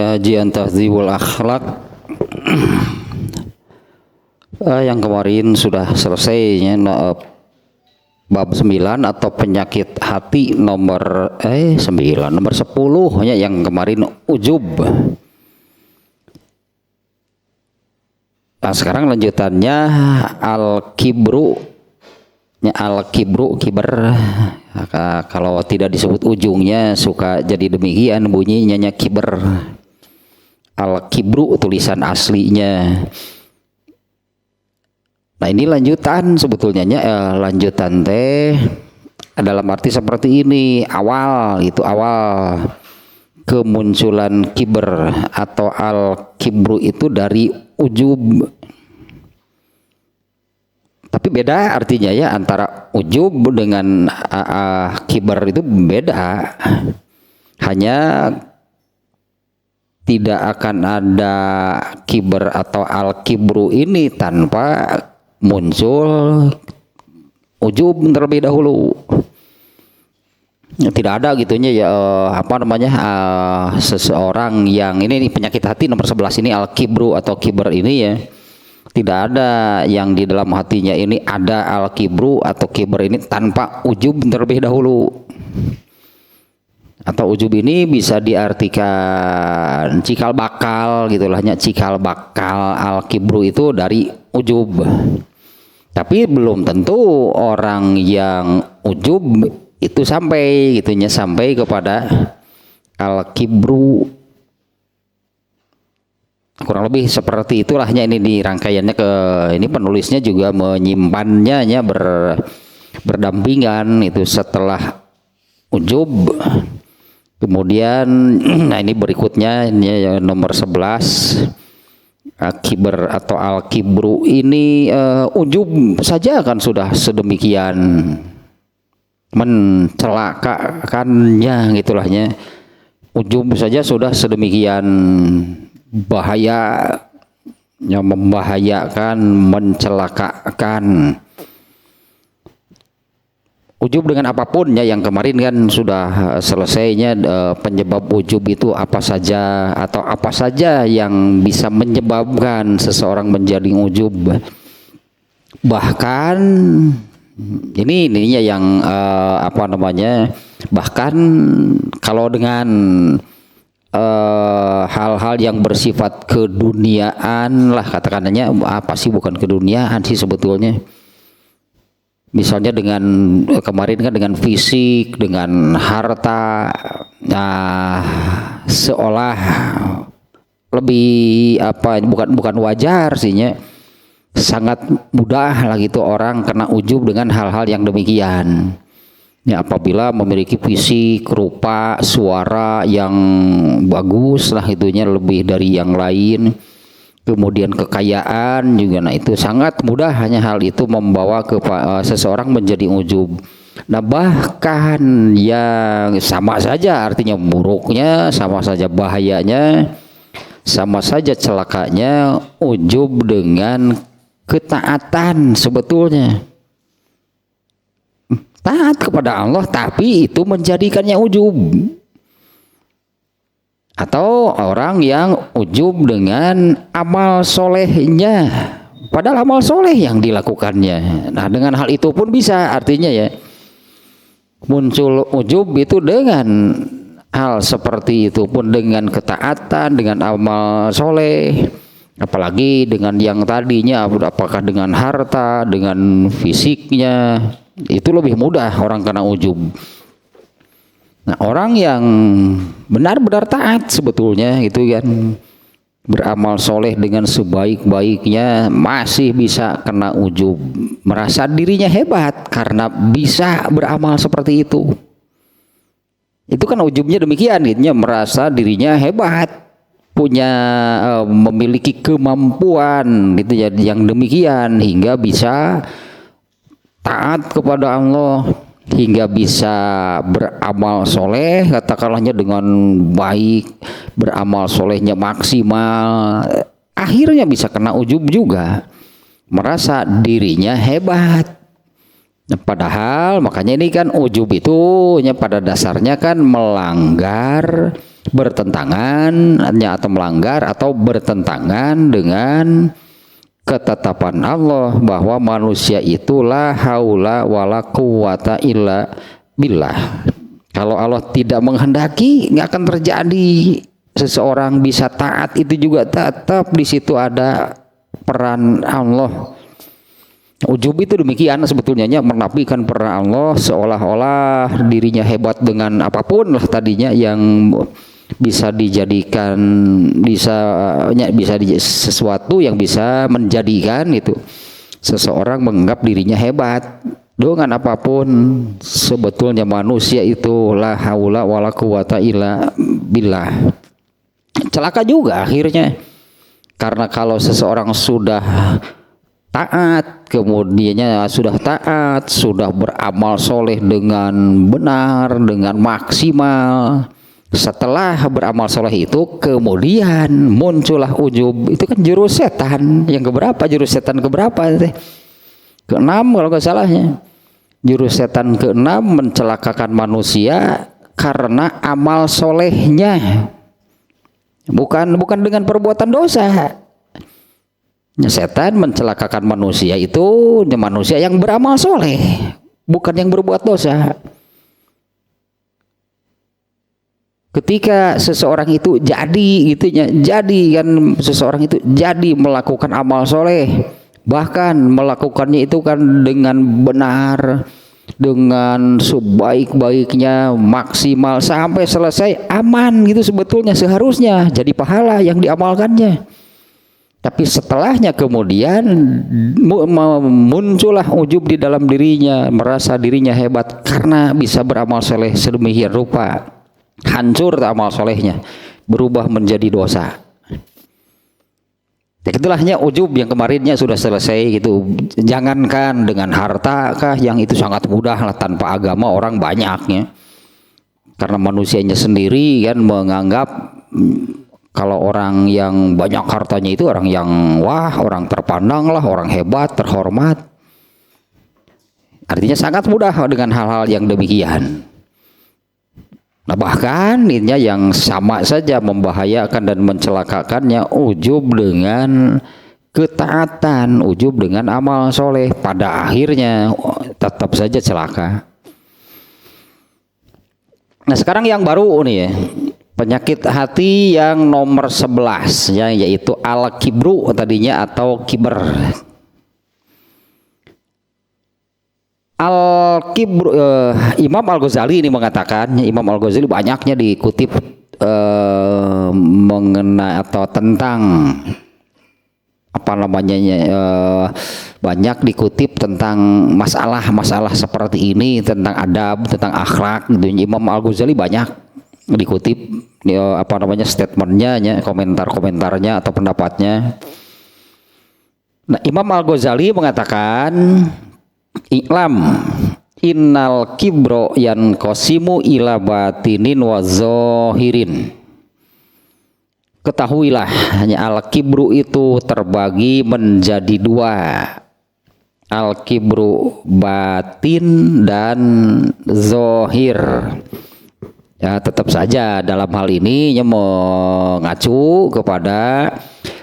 Kajian Tahdzibul Akhlak yang kemarin sudah selesai ya, bab 9 atau penyakit hati nomor 9 nomor 10 ya, yang kemarin ujub. Nah, sekarang lanjutannya al-kibru ya, al-kibru, kiber. Kalau tidak disebut ujungnya suka jadi demikian bunyinya, kiber. Al-kibru tulisan aslinya. Nah, ini lanjutan sebetulnya lanjutan dalam arti seperti ini. Awal kemunculan kiber atau al-kibru itu dari ujub. Tapi beda artinya ya, antara ujub dengan kiber itu beda. Hanya tidak akan ada kiber atau al-kibru ini tanpa muncul ujub terlebih dahulu. Tidak ada gitunya ya, seseorang yang ini penyakit hati nomor 11 ini al-kibru atau kiber ini ya. Tidak ada yang di dalam hatinya ini ada al-kibru atau kiber ini tanpa ujub terlebih dahulu. Atau ujub ini bisa diartikan cikal bakal gitulahnya, cikal bakal al-kibru itu dari ujub. Tapi belum tentu orang yang ujub itu sampai gitunya, sampai kepada al-kibru. Kurang lebih seperti itulahnya ini di rangkaiannya. Ini penulisnya juga menyimpannya ya, berdampingan itu setelah ujub. Kemudian nah ini berikutnya ini nomor 11 kiber atau al-kibru ini ujub saja kan sudah sedemikian mencelakakannya gitulahnya. Ujub saja sudah sedemikian bahaya, yang membahayakan, mencelakakan. Ujub dengan apapun ya, yang kemarin kan sudah selesainya penyebab ujub itu apa saja, atau apa saja yang bisa menyebabkan seseorang menjadi ujub. Bahkan ininya yang bahkan kalau dengan hal-hal yang bersifat keduniaan lah katakannya, apa sih bukan keduniaan sih sebetulnya. Misalnya dengan kemarin kan dengan fisik, dengan harta, seolah lebih bukan wajar sihnya, sangat mudah lah gitu orang kena ujub dengan hal-hal yang demikian. Ya, apabila memiliki fisik, rupa, suara yang bagus lah itunya lebih dari yang lain, kemudian kekayaan juga, nah itu sangat mudah hanya hal itu membawa ke seseorang menjadi ujub. Nah, bahkan yang sama saja artinya buruknya, sama saja bahayanya, sama saja celakanya ujub dengan ketaatan sebetulnya. Taat kepada Allah tapi itu menjadikannya ujub. Atau orang yang ujub dengan amal solehnya, padahal amal soleh yang dilakukannya. Nah, dengan hal itu pun bisa artinya ya, muncul ujub itu dengan hal seperti itu pun, dengan ketaatan, dengan amal soleh. Apalagi dengan yang tadinya, apakah dengan harta, dengan fisiknya, itu lebih mudah orang kena ujub. Nah, orang yang benar-benar taat sebetulnya itu kan, beramal soleh dengan sebaik-baiknya, masih bisa kena ujub, merasa dirinya hebat karena bisa beramal seperti itu. Itu kan ujubnya demikian gitu, merasa dirinya hebat, punya memiliki kemampuan itu ya, yang demikian hingga bisa taat kepada Allah, hingga bisa beramal soleh katakanlahnya dengan baik, beramal solehnya maksimal, akhirnya bisa kena ujub juga, merasa dirinya hebat. Nah, padahal makanya ini kan ujub itu pada dasarnya kan melanggar bertentangan atau melanggar atau bertentangan dengan ketetapan Allah bahwa manusia itu la haula wala quwata illa billah. Kalau Allah tidak menghendaki, nggak akan terjadi seseorang bisa taat, itu juga tetap di situ ada peran Allah. Ujub itu demikian sebetulnya, menafikan peran Allah seolah-olah dirinya hebat dengan apapun lah tadinya yang bisa dijadikan sesuatu yang bisa menjadikan itu seseorang menganggap dirinya hebat dengan apapun. Sebetulnya manusia itu la haula wala quwata illa billah. Celaka juga akhirnya, karena kalau seseorang sudah taat, kemudiannya sudah beramal soleh dengan benar, dengan maksimal. Setelah beramal soleh itu kemudian muncullah ujub. Itu kan jurus setan yang keberapa? Jurus setan keberapa? Keenam kalau nggak salahnya. Jurus setan keenam mencelakakan manusia karena amal solehnya, bukan dengan perbuatan dosa. Setan mencelakakan manusia itu manusia yang beramal soleh, bukan yang berbuat dosa. Ketika seseorang itu jadi seseorang itu jadi melakukan amal soleh, bahkan melakukannya itu kan dengan benar, dengan sebaik-baiknya, maksimal sampai selesai aman gitu, sebetulnya seharusnya jadi pahala yang diamalkannya. Tapi setelahnya kemudian muncullah ujub di dalam dirinya, merasa dirinya hebat karena bisa beramal soleh sedemikian rupa. Hancur amal solehnya, berubah menjadi dosa. Itulahnya ujub yang kemarinnya sudah selesai gitu. Jangankan dengan harta kah, yang itu sangat mudah lah tanpa agama orang banyaknya. Karena manusianya sendiri kan menganggap kalau orang yang banyak hartanya itu orang yang wah, orang terpandang lah, orang hebat, terhormat. Artinya sangat mudah dengan hal-hal yang demikian. Nah, bahkan ini yang sama saja membahayakan dan mencelakakannya ujub dengan ketaatan, ujub dengan amal soleh, pada akhirnya tetap saja celaka. Nah, sekarang yang baru nih ya, penyakit hati yang nomor 11 ya, yaitu al-kibru tadinya atau kiber. Al-kibru, Imam Al-Ghazali ini mengatakan, Imam Al-Ghazali banyaknya dikutip mengenai atau tentang apa namanya, banyak dikutip tentang masalah-masalah seperti ini, tentang adab, tentang akhlak gitu. Imam Al-Ghazali banyak dikutip apa namanya statementnya, komentar-komentarnya atau pendapatnya. Nah, Imam Al-Ghazali mengatakan, I'lam innal kibro yan qasimu ila batinin wa zahirin. Ketahuilah, hanya al-kibru itu terbagi menjadi dua. Al-kibru batin dan zahir. Ya, tetap saja dalam hal ini mengacu kepada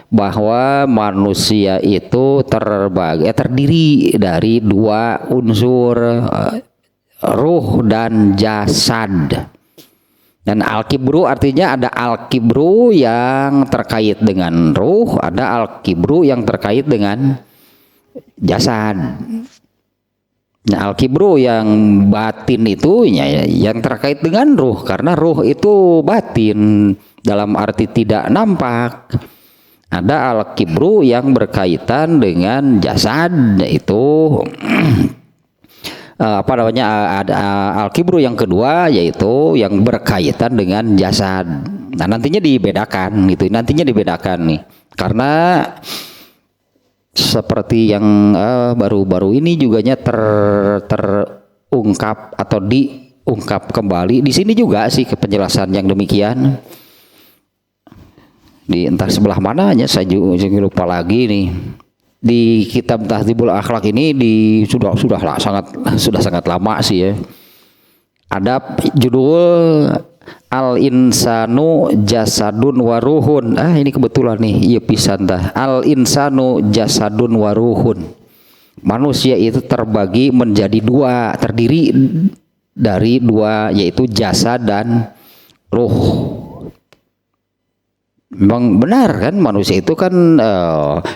bahwa manusia itu terdiri dari dua unsur, ruh dan jasad. Dan al-kibru artinya ada al-kibru yang terkait dengan ruh, ada al-kibru yang terkait dengan jasad. Nah, al-kibru yang batin itu ya, yang terkait dengan ruh, karena ruh itu batin dalam arti tidak nampak. Ada al-kibru yang berkaitan dengan jasad, yaitu apa namanya, ada al-kibru yang kedua yaitu yang berkaitan dengan jasad. Nah, nantinya dibedakan gitu, nih, karena seperti yang baru-baru ini juga terungkap atau diungkap kembali di sini juga sih penjelasan yang demikian. Di entah sebelah mananya saya juga lupa lagi nih, di kitab Tahdzibul Akhlak ini sudah sangat lama sih ya, ada judul Al insanu jasadun waruhun. Ini kebetulan nih, iya pisan tah. Al insanu jasadun waruhun. Manusia itu terbagi menjadi dua, terdiri dari dua, yaitu jasad dan ruh. Memang benar kan, manusia itu kan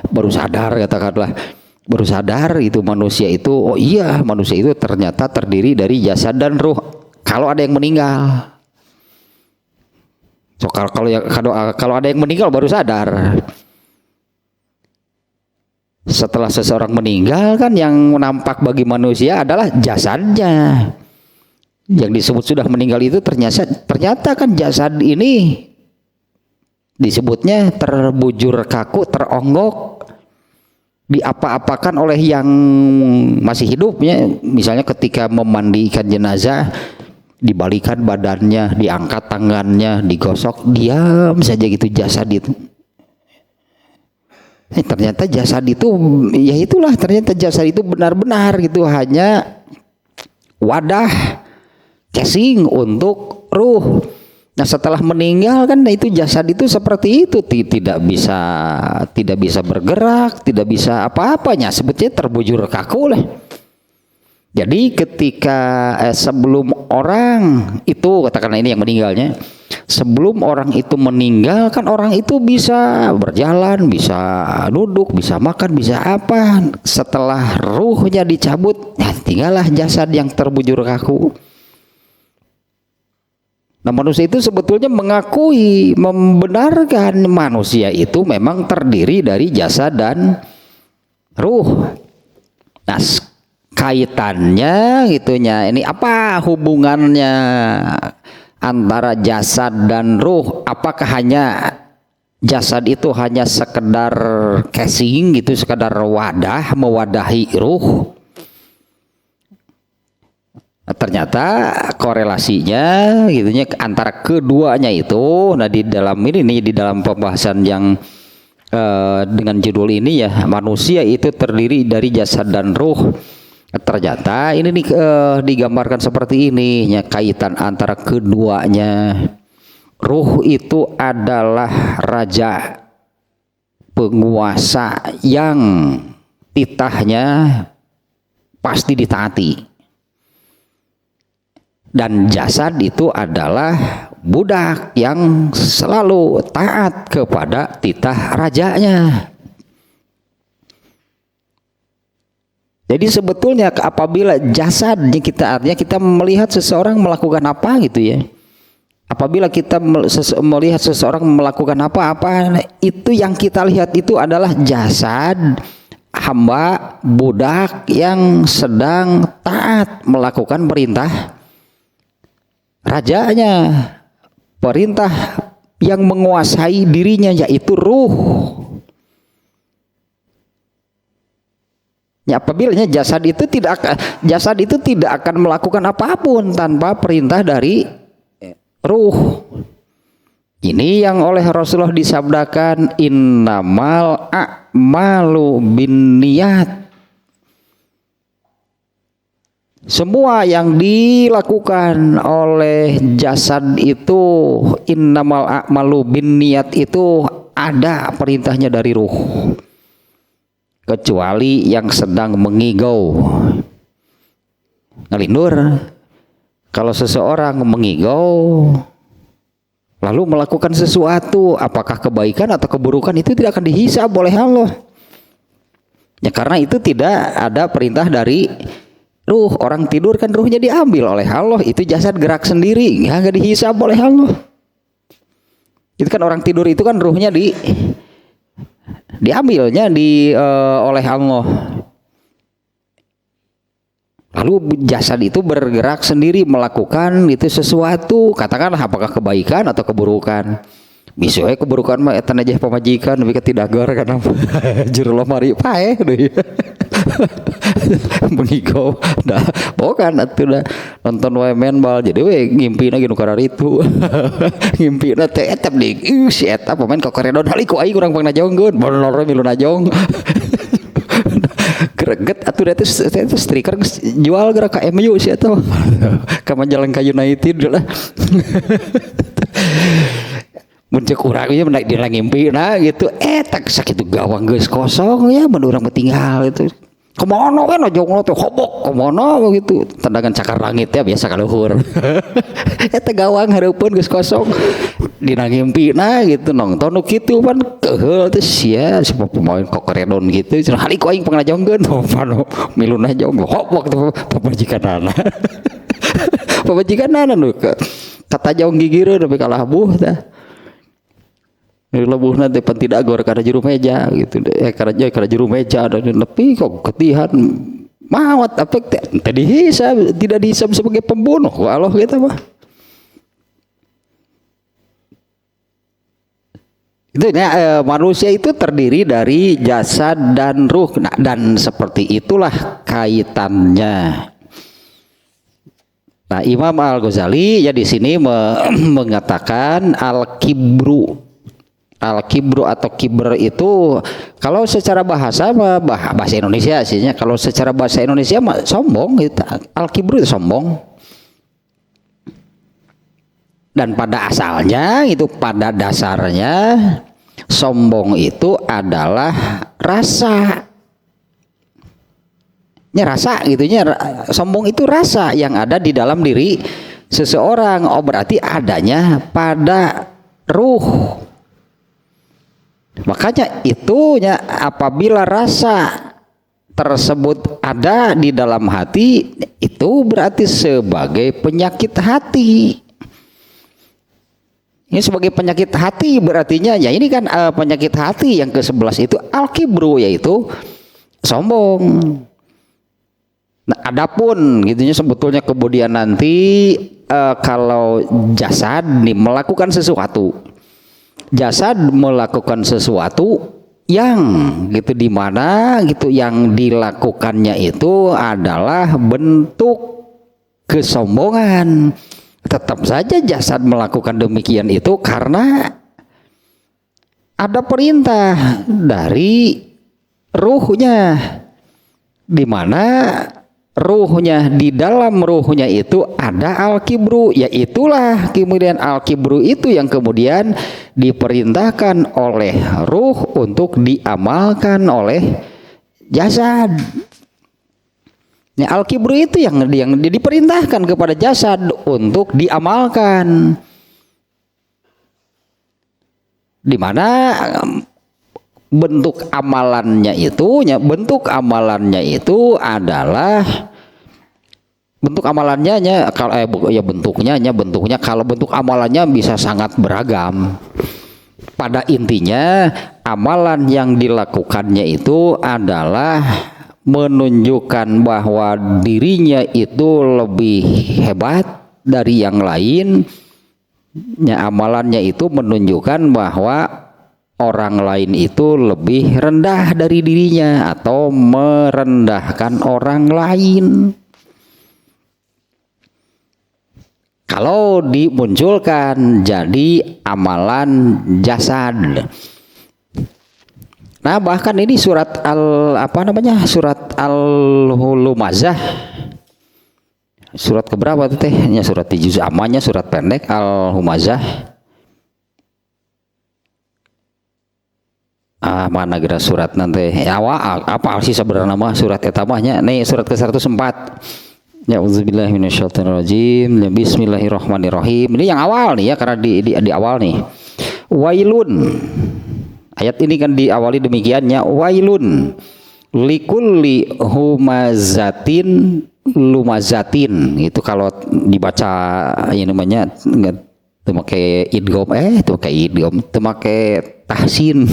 baru sadar, katakanlah baru sadar itu manusia itu, oh iya manusia itu ternyata terdiri dari jasad dan ruh kalau ada yang meninggal. So, kalau ada yang meninggal baru sadar. Setelah seseorang meninggal kan yang nampak bagi manusia adalah jasadnya. Yang disebut sudah meninggal itu ternyata kan jasad ini disebutnya terbujur kaku, teronggok, diapa-apakan oleh yang masih hidupnya. Misalnya ketika memandikan jenazah, dibalikan badannya, diangkat tangannya, digosok, diam saja gitu jasad itu. Ternyata jasad itu, ya itulah, ternyata jasad itu benar-benar gitu hanya wadah, casing untuk ruh. Nah setelah meninggal kan itu jasad itu seperti itu, tidak bisa bergerak, tidak bisa apa-apanya, sebetulnya terbujur kaku lah. Jadi ketika sebelum orang itu, katakanlah ini yang meninggalnya, sebelum orang itu meninggal kan orang itu bisa berjalan, bisa duduk, bisa makan, bisa apa. Setelah ruhnya dicabut, ya tinggallah jasad yang terbujur kaku. Nah manusia itu sebetulnya mengakui, membenarkan manusia itu memang terdiri dari jasad dan ruh. Nah kaitannya gitunya, ini apa hubungannya antara jasad dan ruh? Apakah hanya jasad itu hanya sekedar casing gitu, sekedar wadah mewadahi ruh? Ternyata korelasinya gitunya antara keduanya itu. Nah di dalam ini nih, di dalam pembahasan yang dengan judul ini ya, manusia itu terdiri dari jasad dan ruh. Ternyata ini nih digambarkan seperti ini ya, kaitan antara keduanya. Ruh itu adalah raja penguasa yang titahnya pasti ditaati. Dan jasad itu adalah budak yang selalu taat kepada titah rajanya. Jadi sebetulnya apabila jasadnya kita, artinya kita melihat seseorang melakukan apa gitu ya. Apabila kita melihat seseorang melakukan apa-apa, itu yang kita lihat itu adalah jasad hamba budak yang sedang taat melakukan perintah rajanya, perintah yang menguasai dirinya, yaitu ruh. Ya, apabila jasad itu tidak akan melakukan apapun tanpa perintah dari ruh. Ini yang oleh Rasulullah disabdakan innamal a'malu binniyat. Semua yang dilakukan oleh jasad itu, innamal a'malu binniyat, itu ada perintahnya dari ruh. Kecuali yang sedang mengigau. Ngelindur. Kalau seseorang mengigau lalu melakukan sesuatu, apakah kebaikan atau keburukan, itu tidak akan dihisab oleh Allah. Ya karena itu tidak ada perintah dari ruh. Orang tidur kan ruhnya diambil oleh Allah, itu jasad gerak sendiri, nggak dihisab oleh Allah. Itu kan orang tidur itu kan ruhnya diambilnya oleh Allah. Lalu jasad itu bergerak sendiri melakukan itu sesuatu, katakanlah apakah kebaikan atau keburukan. Biasanya keburukan mah eta aja pamajikan tapi ketidagar kan jero lemari paeh deui. Mengigau dah bukan atuh dah nonton wae main bal jadi we ngimpina ginu kararitu. Ngimpina teh eta deui si eta pemain ka koredon hali ku aing urang pang najongkeun bolor milu najong. Greget atuh itu striker jual gerak ka MU sih atuh. Ka Majalengka United lah. Mun cek urang ieu mendak dina ngimpina gitu. Tak sakitu gawang geus kosong ya mun urang tinggal itu. Kemana kan ojong teh hobok kemana gitu tendangan cakar langit ya biasa ka luhur. Eta gawang hareupeun geus kosong dina ngimpina gitu nonton nu kitu pan keheul teh sia si pemain kokoredon gitu cenah halik aing pangajongkeun pano miluna jong hobok teh pabajikanana. Pabajikanana nu kata jong gigireun tapi kalah buh tah. Lebuhna teh pan tidak gor kana juru meja gitu kana juru meja dan nepi kok ketihan mawat efek teh dihisab tidak dihisab sebagai pembunuh Allah kita mah itu manusia itu terdiri dari jasad dan ruh dan seperti itulah kaitannya. Nah Imam Al-Ghazali ya di sini mengatakan al-kibru atau kibr itu kalau secara bahasa bahasa Indonesia aslinya kalau secara bahasa Indonesia sombong gitu. Al-kibru itu sombong dan pada asalnya itu pada dasarnya sombong itu adalah rasa gitunya sombong itu rasa yang ada di dalam diri seseorang. Berarti adanya pada ruh. Makanya itunya apabila rasa tersebut ada di dalam hati itu berarti sebagai penyakit hati. Ini sebagai penyakit hati berartinya ya ini kan penyakit hati yang ke-11 itu al-kibru yaitu sombong. Nah, adapun gitunya sebetulnya kemudian nanti kalau jasad nih melakukan sesuatu. Jasad melakukan sesuatu yang gitu di mana gitu yang dilakukannya itu adalah bentuk kesombongan. Tetap saja jasad melakukan demikian itu karena ada perintah dari ruhnya, di mana ruhnya di dalam ruhnya itu ada al-kibru, yaitulah kemudian al-kibru itu yang kemudian diperintahkan oleh ruh untuk diamalkan oleh jasad. Ya, al-kibru itu yang diperintahkan kepada jasad untuk diamalkan, di mana bentuk amalannya itu adalah bentuk amalannya kalau bentuknya kalau bentuk amalannya bisa sangat beragam. Pada intinya amalan yang dilakukannya itu adalah menunjukkan bahwa dirinya itu lebih hebat dari yang lain. Ya, amalannya itu menunjukkan bahwa orang lain itu lebih rendah dari dirinya atau merendahkan orang lain. Kalau dimunculkan jadi amalan jasad. Nah, bahkan ini surat surat Al-Hulumazah. Surat keberapa itu teh? Ya, surat di juz amanya surat pendek Al-Humazah. Mana geura surat nanti awal apa sih sebenarnya nama surat etamanya nih surat ke-104. Ya auzubillahi minasyaitonirrajim. Bismillahirrahmanirrahim. Ini yang awal nih ya karena di awal nih. Wailun. Ayat ini kan diawali demikiannya wailun likulli humazatin lumazatin. Itu kalau dibaca ini namanya itu pakai idgham itu pakai idgham itu pakai tahsin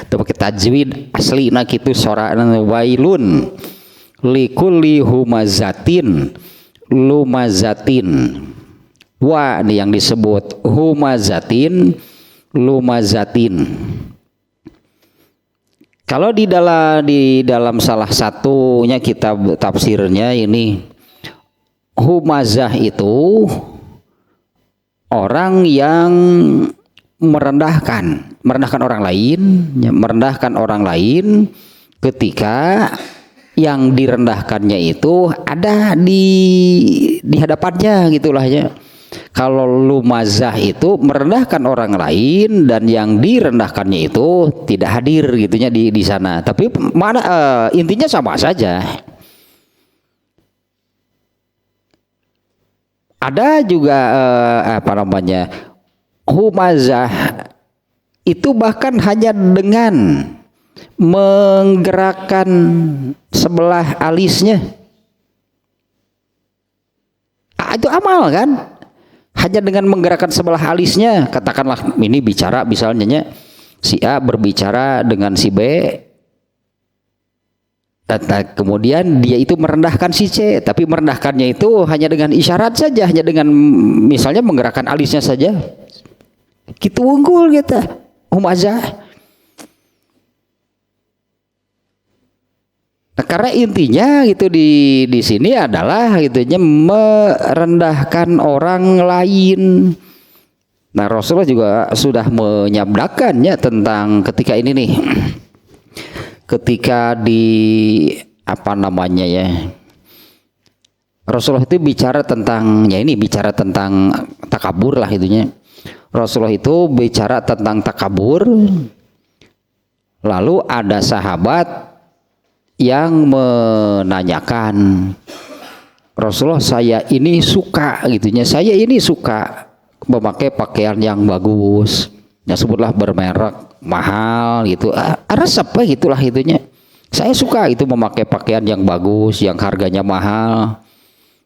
itu pakai tajwid asli nah gitu sorana wailun likulli humazatin lumazatin. Wa ini yang disebut humazatin lumazatin. Kalau di dalam salah satunya kitab tafsirnya ini humazah itu orang yang merendahkan orang lain ketika yang direndahkannya itu ada di hadapannya gitulah ya. Kalau lumazah itu merendahkan orang lain dan yang direndahkannya itu tidak hadir gitunya di sana. Tapi mana intinya sama saja. Ada juga apa namanya? Humazah itu bahkan hanya dengan menggerakkan sebelah alisnya. Itu amal kan? Hanya dengan menggerakkan sebelah alisnya, katakanlah ini bicara misalnya si A berbicara dengan si B, kemudian dia itu merendahkan si C, tapi merendahkannya itu hanya dengan isyarat saja, hanya dengan misalnya menggerakkan alisnya saja. Gitu unggul kita humazah. Nah, karena intinya itu di sini adalah gitunya merendahkan orang lain. Nah, Rasulullah juga sudah menyabdakannya tentang ketika ini nih. Ketika di apa namanya ya? Rasulullah itu bicara tentang ya ini bicara tentang takabur lah itunya. Rasulullah itu bicara tentang takabur. Lalu ada sahabat yang menanyakan, Rasulullah saya ini suka gitunya, saya ini suka memakai pakaian yang bagus, ya sebutlah bermerek mahal gitu, resep gitulah itunya, saya suka itu memakai pakaian yang bagus yang harganya mahal.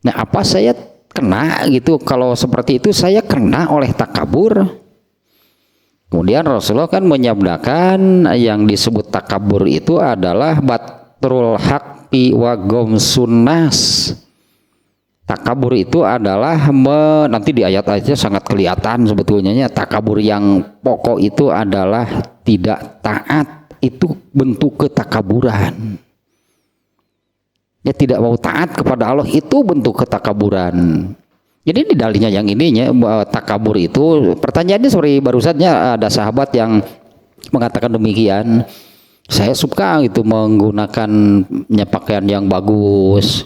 Nah apa saya kena gitu kalau seperti itu, saya kena oleh takabur? Kemudian Rasulullah kan menyabdakan yang disebut takabur itu adalah batrul haqqi wa gomsunas. Takabur itu adalah nanti di ayat-ayatnya sangat kelihatan sebetulnya takabur yang pokok itu adalah tidak taat, itu bentuk ketakaburan. Ya tidak mau taat kepada Allah itu bentuk ketakaburan. Jadi ini dalilnya yang ininya takabur itu pertanyaannya seperti barusannya ada sahabat yang mengatakan demikian. Saya suka itu menggunakan pakaian yang bagus.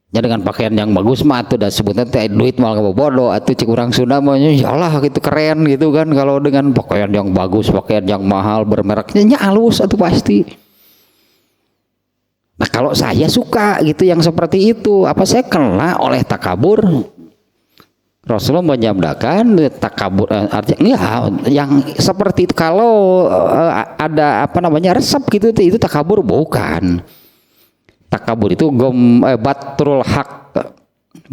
Ya dengan pakaian yang bagus mah tuh dan sebutnya teh duit malah bodoh atau cik urang Sunda mah ya Allah gitu keren gitu kan kalau dengan pakaian yang bagus, pakaian yang mahal bermereknya halus atau pasti. Nah kalau saya suka gitu yang seperti itu, apa saya kena oleh takabur? Rasulullah menyabdakan takabur artinya yang seperti itu kalau ada apa namanya resep gitu itu takabur bukan. Takabur itu batrul haq,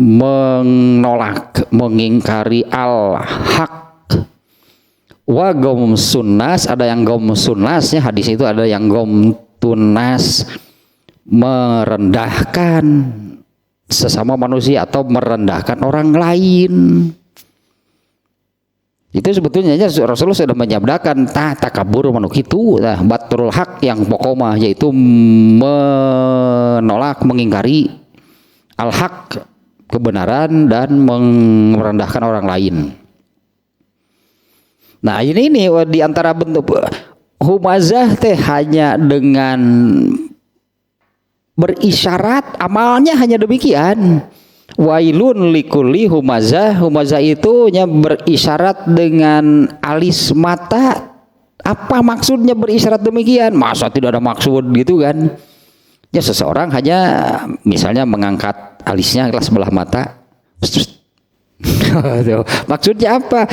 menolak, mengingkari al haq. Wa gom sunnas, ada yang gom sunnasnya hadis itu, ada yang gom tunas, merendahkan sesama manusia atau merendahkan orang lain. Itu sebetulnya Rasulullah sudah menyabdakan takabur manuk itu batrul haq yang pokoknya yaitu menolak, mengingkari al haq, kebenaran dan merendahkan orang lain. Nah ini di antara bentuk humazah teh hanya dengan berisyarat, amalnya hanya demikian. Wailun likulli humazah, humazah itu berisyarat dengan alis mata. Apa maksudnya berisyarat demikian? Masa tidak ada maksud gitu kan? Ya seseorang hanya misalnya mengangkat alisnya ke sebelah mata. Maksudnya apa?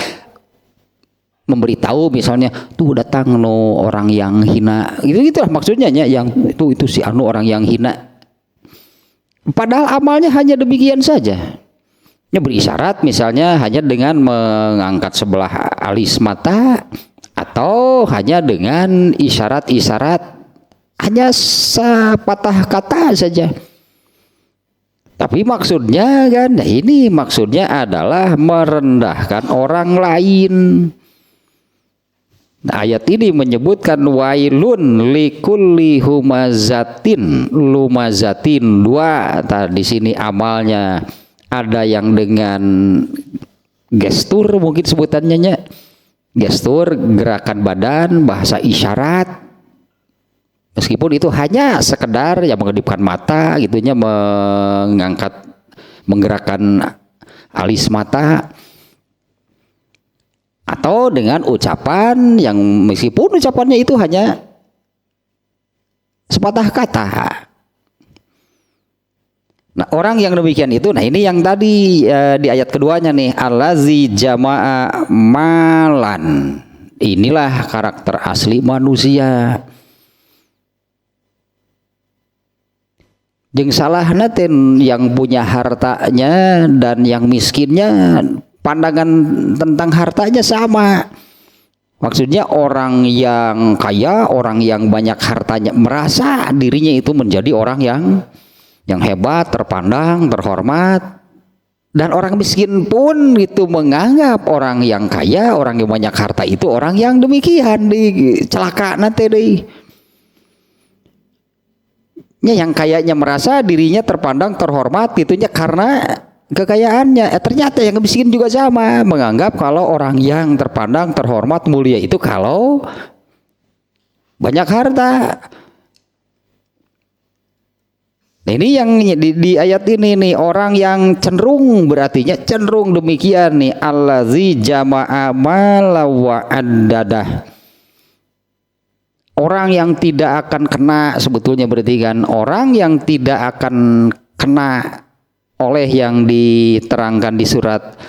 Memberitahu misalnya tuh datang orang yang hina. Gitulah maksudnya yang itu si anu orang yang hina. Padahal amalnya hanya demikian saja. Ya berisyarat misalnya hanya dengan mengangkat sebelah alis mata atau hanya dengan isyarat-isyarat hanya sepatah kata saja. Tapi maksudnya kan ini maksudnya adalah merendahkan orang lain. Nah, ayat ini menyebutkan wailun likulli humazatin, lumazatin dua. Di sini amalnya ada yang dengan gestur mungkin sebutannya gestur, gerakan badan, bahasa isyarat. Meskipun itu hanya sekedar ya mengedipkan mata gitunya, menggerakkan alis mata, atau dengan ucapan yang meskipun ucapannya itu hanya sepatah kata. Nah, orang yang demikian itu, nah ini yang tadi di ayat keduanya nih, allazi jama'a malan. Inilah karakter asli manusia. Jeung salahna ten yang punya hartanya dan yang miskinnya pandangan tentang hartanya sama. Maksudnya orang yang kaya, orang yang banyak hartanya merasa dirinya itu menjadi orang yang hebat, terpandang, terhormat. Dan orang miskin pun itu menganggap orang yang kaya, orang yang banyak harta itu orang yang demikian, di celaka nanti deh. Yang kayanya merasa dirinya terpandang, terhormat itunya karena kekayaannya. Ternyata yang miskin juga sama, menganggap kalau orang yang terpandang, terhormat, mulia itu kalau banyak harta. Nah, ini yang di ayat ini nih, orang yang cenderung, berartinya cenderung demikian nih, allazi jama'a mala wa addadah. Orang yang tidak akan kena, sebetulnya berarti kan orang yang tidak akan kena oleh yang diterangkan di surat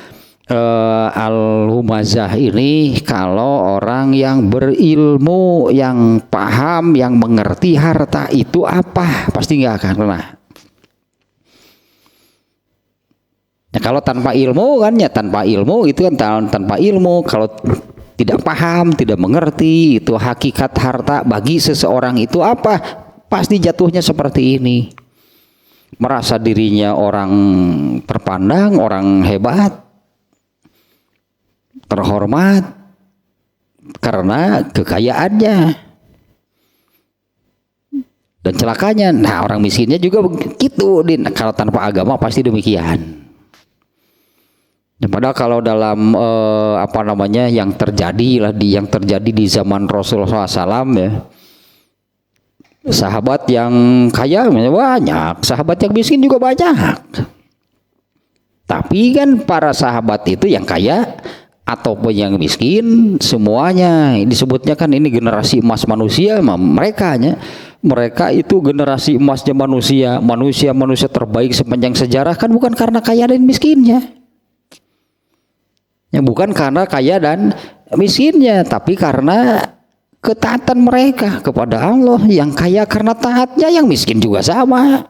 Al-Humazah ini, kalau orang yang berilmu, yang paham, yang mengerti harta itu apa, pasti nggak akan kena. Nah, kalau tanpa ilmu kan ya, tanpa ilmu itu kan tanpa ilmu, kalau tidak paham, tidak mengerti itu hakikat harta bagi seseorang itu apa, pasti jatuhnya seperti ini. Merasa dirinya orang terpandang, orang hebat, terhormat karena kekayaannya. Dan celakanya, nah orang miskinnya juga begitu, kalau tanpa agama pasti demikian. Padahal kalau dalam yang terjadi di zaman Rasulullah SAW ya, sahabat yang kaya banyak, sahabat yang miskin juga banyak. Tapi kan para sahabat itu yang kaya ataupun yang miskin semuanya disebutnya kan ini generasi emas manusia, mereka itu generasi emasnya manusia terbaik sepanjang sejarah, kan bukan karena kaya dan miskinnya. Yang bukan karena kaya dan miskinnya, tapi karena ketaatan mereka kepada Allah. Yang kaya karena taatnya, yang miskin juga sama.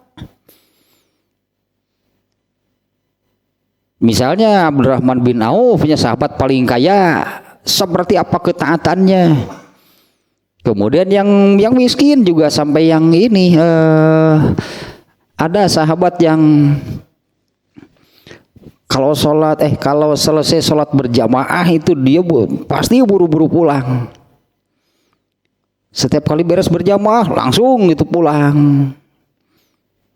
Misalnya Abdurrahman bin Auf, punya sahabat paling kaya, seperti apa ketaatannya. Kemudian yang miskin juga sampai yang ini, ada sahabat yang kalau selesai sholat berjamaah itu dia pasti buru-buru pulang. Setiap kali beres berjamaah langsung itu pulang.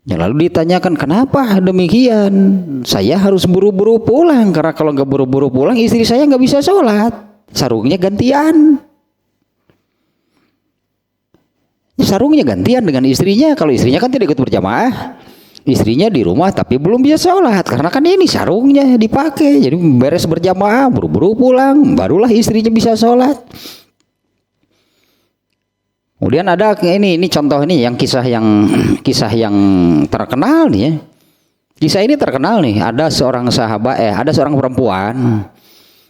Ya, lalu ditanyakan kenapa demikian? Saya harus buru-buru pulang karena kalau nggak buru-buru pulang istri saya nggak bisa sholat. Sarungnya gantian. Sarungnya gantian dengan istrinya. Kalau istrinya kan tidak ikut berjamaah. Istrinya di rumah tapi belum bisa sholat karena kan ini sarungnya dipakai. Jadi beres berjamaah buru-buru pulang, barulah istrinya bisa sholat. Kemudian ada ini contoh ini yang kisah yang terkenal nih ya. Kisah ini terkenal nih. Ada seorang perempuan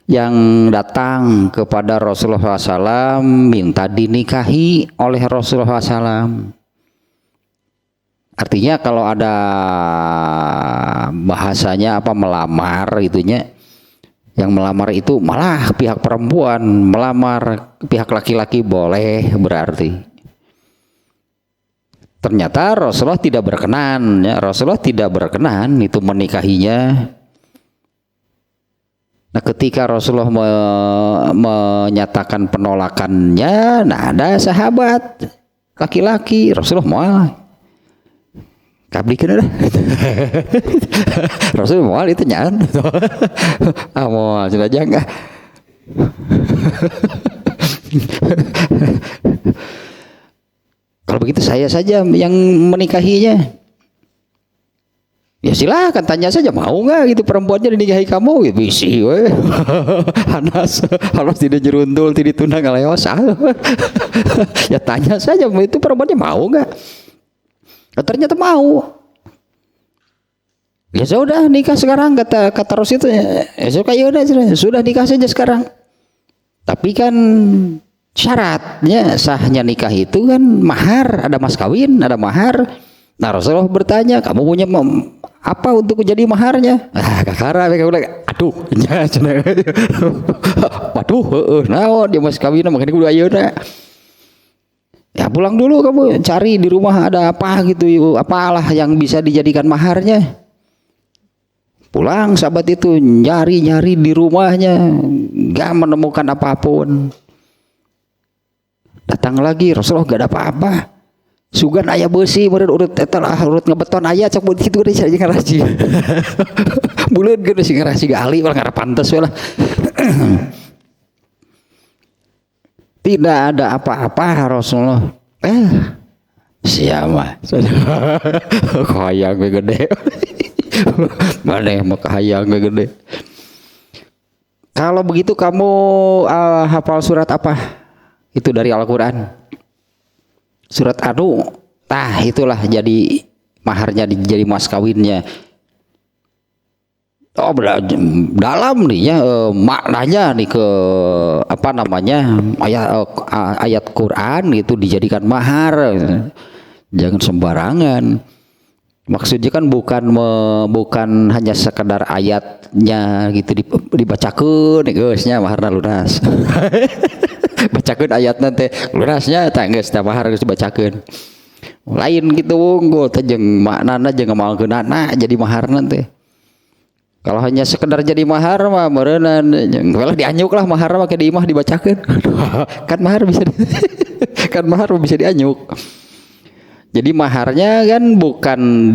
yang datang kepada Rasulullah SAW minta dinikahi oleh Rasulullah SAW. Artinya kalau ada bahasanya melamar itunya, yang melamar itu malah pihak perempuan, melamar pihak laki-laki boleh berarti. Ternyata Rasulullah tidak berkenan ya, Rasulullah tidak berkenan itu menikahinya. Nah, ketika Rasulullah menyatakan penolakannya, nah ada sahabat laki-laki, Rasulullah mau kablikan dah. Rasul mau itu nyan. Mau sudah jangan. Kalau begitu saya saja yang menikahinya. Ya silakan tanya saja, mau nggak gitu perempuannya dinikahi kamu? Ya bisi we. Hanas tidak jerundul tidak ditunda ngaleos. Ya tanya saja itu perempuannya mau nggak? Ternyata mau. Ya sudah nikah sekarang kata Ros itu ya sudah nikah saja sekarang. Tapi kan syaratnya sahnya nikah itu kan mahar, ada mas kawin, ada mahar. Nah Rasulullah bertanya, kamu punya apa untuk menjadi maharnya? Kakara, aduh, waduh, nah dia mas kawin, makanya kudu ayeuna. Ya pulang dulu kamu cari di rumah ada apa gitu, apalah yang bisa dijadikan maharnya. Pulang sahabat itu nyari di rumahnya, nggak menemukan apapun. Datang lagi Rasulullah gak ada apa-apa. Sugan ayah besi urut ngebeton ayah cak buat itu udah cari ngarasi. Bulan gede sih ngarasi gali orang ngarap pantas lah. Tidak ada apa-apa Rasulullah. Siapa? Hayang gede. Mana mau hayang gede. Kalau begitu kamu hafal surat apa? Itu dari Al-Quran. Surat anu, itulah jadi maharnya, jadi mas kawinnya. Oh dalam nih ya maknanya nih ke apa namanya ayat Quran itu dijadikan mahar, jangan sembarangan. Maksudnya kan bukan hanya sekedar ayatnya gitu dibacakan, guysnya maharna lunas. Bacakan ayat nanti lunasnya tangges setiap hari harus dibacakan lain gitu unggul tajeng maknana jeung ngamalkeunana jadi mahar nanti. Kalau hanya sekedar jadi mahar mah meureunnan kalau dianyuk lah mahar mah ke di imah dibacakan. Kan mahar bisa kan mahar bisa dianyuk. Jadi maharnya kan bukan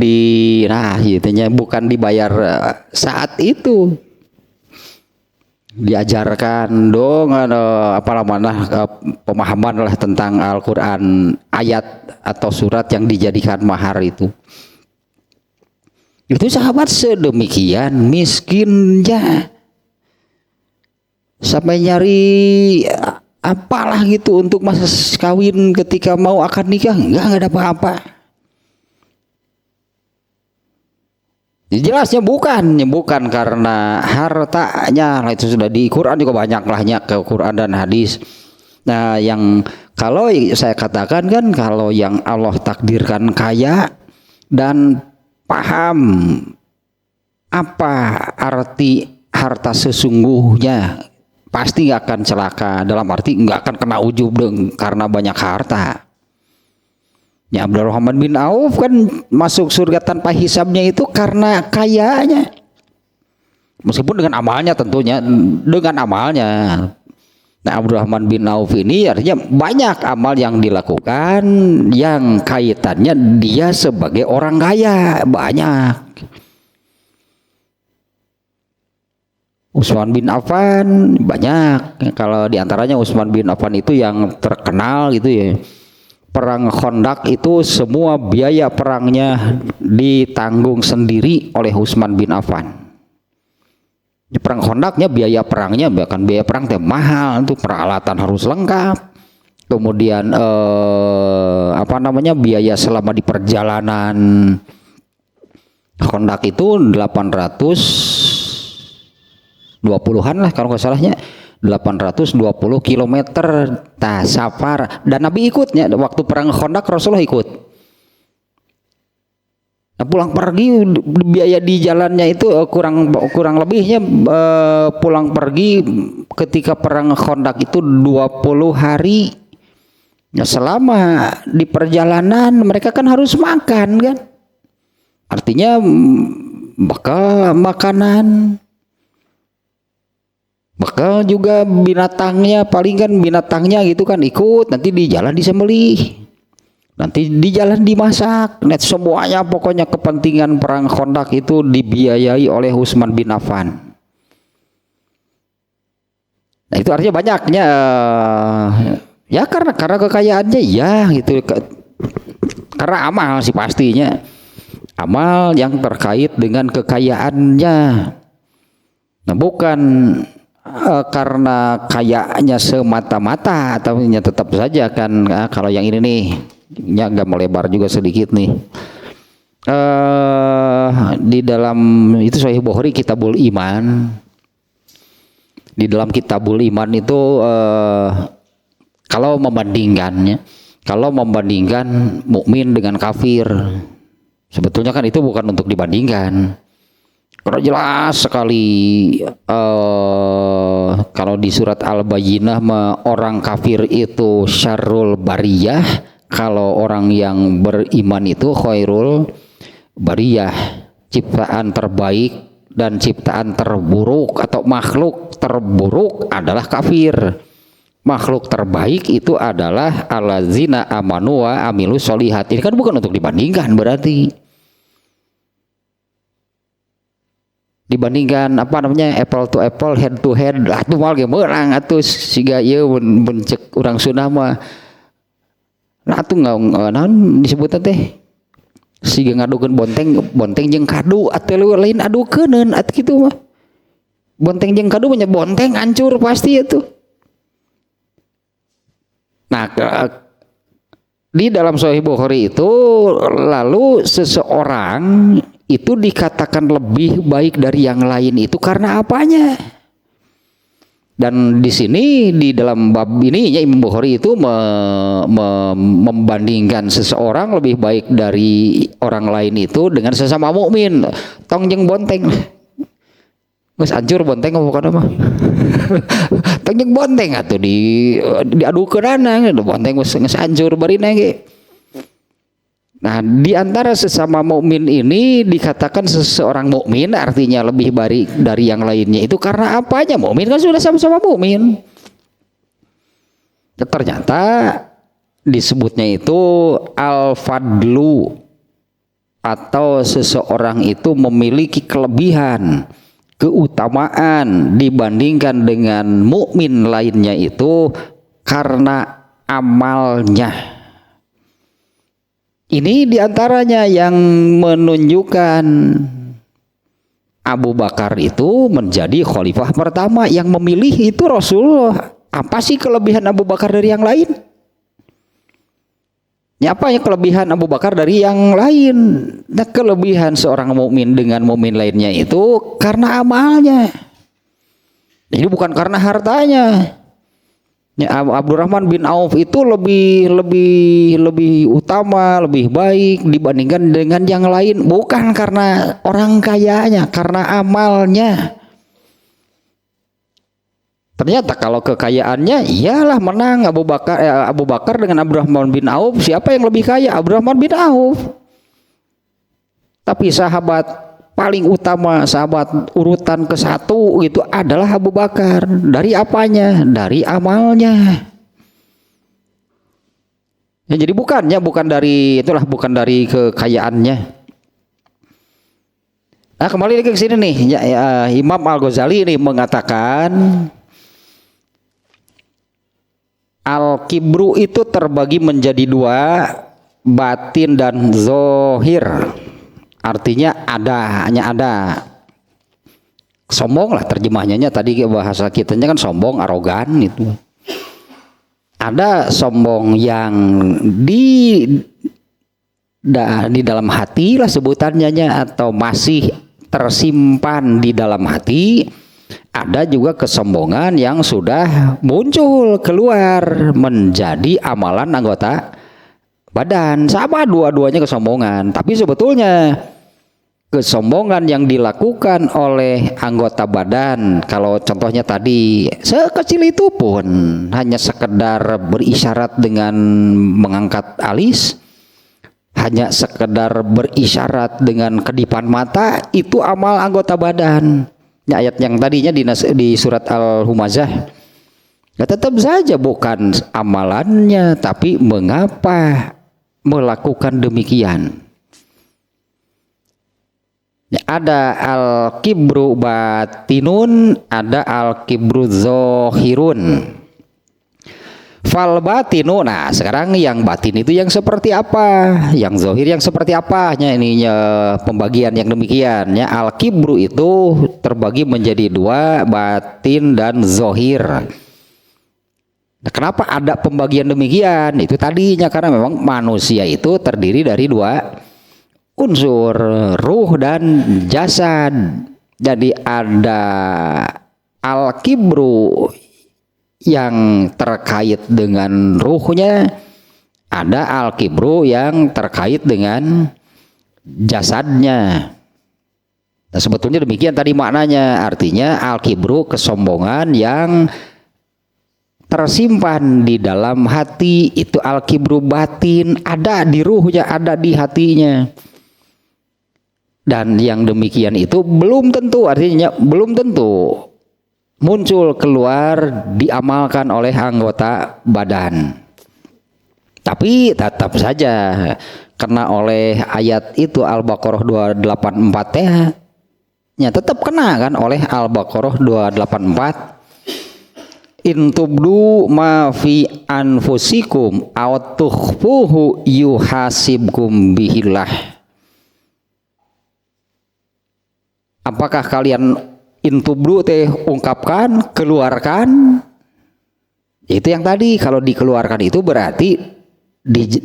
gitunya bukan dibayar saat itu. Diajarkan dong pemahaman lah tentang Al-Quran, ayat atau surat yang dijadikan mahar itu sahabat sedemikian miskinnya sampai nyari apalah gitu untuk mas kawin ketika mau akad nikah nggak ada apa-apa. Jelasnya bukan karena hartanya, itu sudah di Quran juga banyak lahnya ke Quran dan hadis. Nah yang kalau saya katakan kan kalau yang Allah takdirkan kaya dan paham apa arti harta sesungguhnya pasti nggak akan celaka, dalam arti nggak akan kena ujub karena banyak harta. Ya Abdurrahman bin Auf kan masuk surga tanpa hisabnya itu karena kayanya. Meskipun dengan amalnya tentunya, dengan amalnya. Nah Abdurrahman bin Auf ini artinya banyak amal yang dilakukan yang kaitannya dia sebagai orang kaya, banyak. Utsman bin Affan banyak. Kalau diantaranya Utsman bin Affan itu yang terkenal gitu ya. Perang Khandaq itu semua biaya perangnya ditanggung sendiri oleh Utsman bin Affan. Di perang Khandaqnya biaya perangnya bahkan biaya perang teh mahal, itu peralatan harus lengkap. Kemudian biaya selama di perjalanan Khandaq itu 820-an lah kalau nggak salahnya. 820 km safar dan Nabi ikutnya waktu perang Khandaq Rasulullah ikut. Nah, pulang pergi biaya di jalannya itu kurang lebihnya pulang pergi ketika perang Khandaq itu 20 hari. Nah, selama di perjalanan mereka kan harus makan kan. Artinya bakal makanan, bakal juga binatangnya, paling kan binatangnya gitu kan ikut, nanti di jalan disembelih, nanti di jalan dimasak, net semuanya pokoknya kepentingan perang Khandaq itu dibiayai oleh Utsman bin Affan. Nah itu artinya banyaknya ya karena kekayaannya ya gitu. Karena amal sih pastinya, amal yang terkait dengan kekayaannya. Nah, bukan karena kayaknya semata-mata, atau tetap saja kan kalau yang ini nih, ini agak melebar juga sedikit nih. Di dalam itu Sahih Bukhari Kitabul Iman. Di dalam Kitabul Iman itu kalau membandingkan mukmin dengan kafir, sebetulnya kan itu bukan untuk dibandingkan. Karena jelas sekali kalau di surat Al-Bayyinah orang kafir itu syarrul bariyah, kalau orang yang beriman itu khairul bariyah, ciptaan terbaik dan ciptaan terburuk atau makhluk terburuk adalah kafir. Makhluk terbaik itu adalah allazina amanu wa amilus sholihat. Ini kan bukan untuk dibandingkan, berarti dibandingkan apa namanya apple to apple, head to head, atuh mal ge meurang atuh siga ieu bencek urang Sunda mah. Nah atuh naon disebutna teh siga ngadukeun bonteng jeung kadu, atuh lain adukeuneun atuh kitu mah. Bonteng jeung kadu nya bonteng hancur pasti itu. Nah, di dalam Sahih Bukhari itu lalu seseorang itu dikatakan lebih baik dari yang lain itu karena apanya? Dan di sini di dalam bab ini ya Imam Bukhari itu membandingkan seseorang lebih baik dari orang lain itu dengan sesama mukmin. Tong jeung bonteng. Geus hancur bonteng bukan apa. Tong jeung bonteng atuh diadukeunana bonteng geus hancur barina ge. Nah, di antara sesama mukmin ini dikatakan seseorang mukmin artinya lebih baik dari yang lainnya itu karena apanya? Mukmin kan sudah sama-sama mukmin. Ternyata disebutnya itu al-fadlu, atau seseorang itu memiliki kelebihan, keutamaan dibandingkan dengan mukmin lainnya itu karena amalnya. Ini diantaranya yang menunjukkan Abu Bakar itu menjadi khalifah pertama yang memilih itu Rasulullah. Apa sih kelebihan Abu Bakar dari yang lain? Ya, apa yang kelebihan Abu Bakar dari yang lain? Nah, kelebihan seorang mukmin dengan mukmin lainnya itu karena amalnya. Jadi bukan karena hartanya. Ya, Abdurrahman bin Auf itu lebih utama, lebih baik dibandingkan dengan yang lain, bukan karena orang kayanya, karena amalnya. Ternyata kalau kekayaannya iyalah menang Abu Bakar dengan Abdurrahman bin Auf, siapa yang lebih kaya? Abdurrahman bin Auf. Tapi sahabat paling utama, sahabat urutan ke-1 itu adalah Abu Bakar. Dari apanya? Dari amalnya. Ya, jadi bukan dari kekayaannya. Nah, kembali lagi ke sini nih. Imam Al-Ghazali ini mengatakan al-kibru itu terbagi menjadi 2, batin dan zohir. Artinya hanya ada. Sombong lah terjemahnya, tadi bahasa kitanya kan sombong, arogan itu. Ada sombong yang di dalam hati lah sebutannya, atau masih tersimpan di dalam hati. Ada juga kesombongan yang sudah muncul keluar menjadi amalan anggota badan. Sama dua-duanya kesombongan, tapi sebetulnya kesombongan yang dilakukan oleh anggota badan, kalau contohnya tadi sekecil itu pun hanya sekedar berisyarat dengan mengangkat alis, hanya sekedar berisyarat dengan kedipan mata, itu amal anggota badan. Ya, ayat yang tadinya di surat Al-Humazah, ya tetap saja bukan amalannya, tapi mengapa melakukan demikian. Ya, ada al-kibru batinun, ada al-kibru zohirun. Fal batinu, nah sekarang yang batin itu yang seperti apa, yang zohir yang seperti apanya ininya, pembagian yang demikian ya. Al kibru itu terbagi menjadi dua, batin dan zohir. Nah, kenapa ada pembagian demikian? Itu tadinya karena memang manusia itu terdiri dari dua unsur, ruh dan jasad. Jadi ada al kibru yang terkait dengan ruhnya, ada al-kibru yang terkait dengan jasadnya. Nah, sebetulnya demikian tadi maknanya, artinya al-kibru kesombongan yang tersimpan di dalam hati, itu al-kibru batin, ada di ruhnya, ada di hatinya. Dan yang demikian itu belum tentu, artinya belum tentu muncul keluar diamalkan oleh anggota badan. Tapi tetap saja kena oleh ayat itu Al-Baqarah 284 ya tetap kena kan oleh Al-Baqarah 284. In tubdu ma fi anfusikum aw tukhfuhu yuhasibkum bihillah. Apakah kalian intubdu teh ungkapkan, keluarkan, itu yang tadi kalau dikeluarkan itu berarti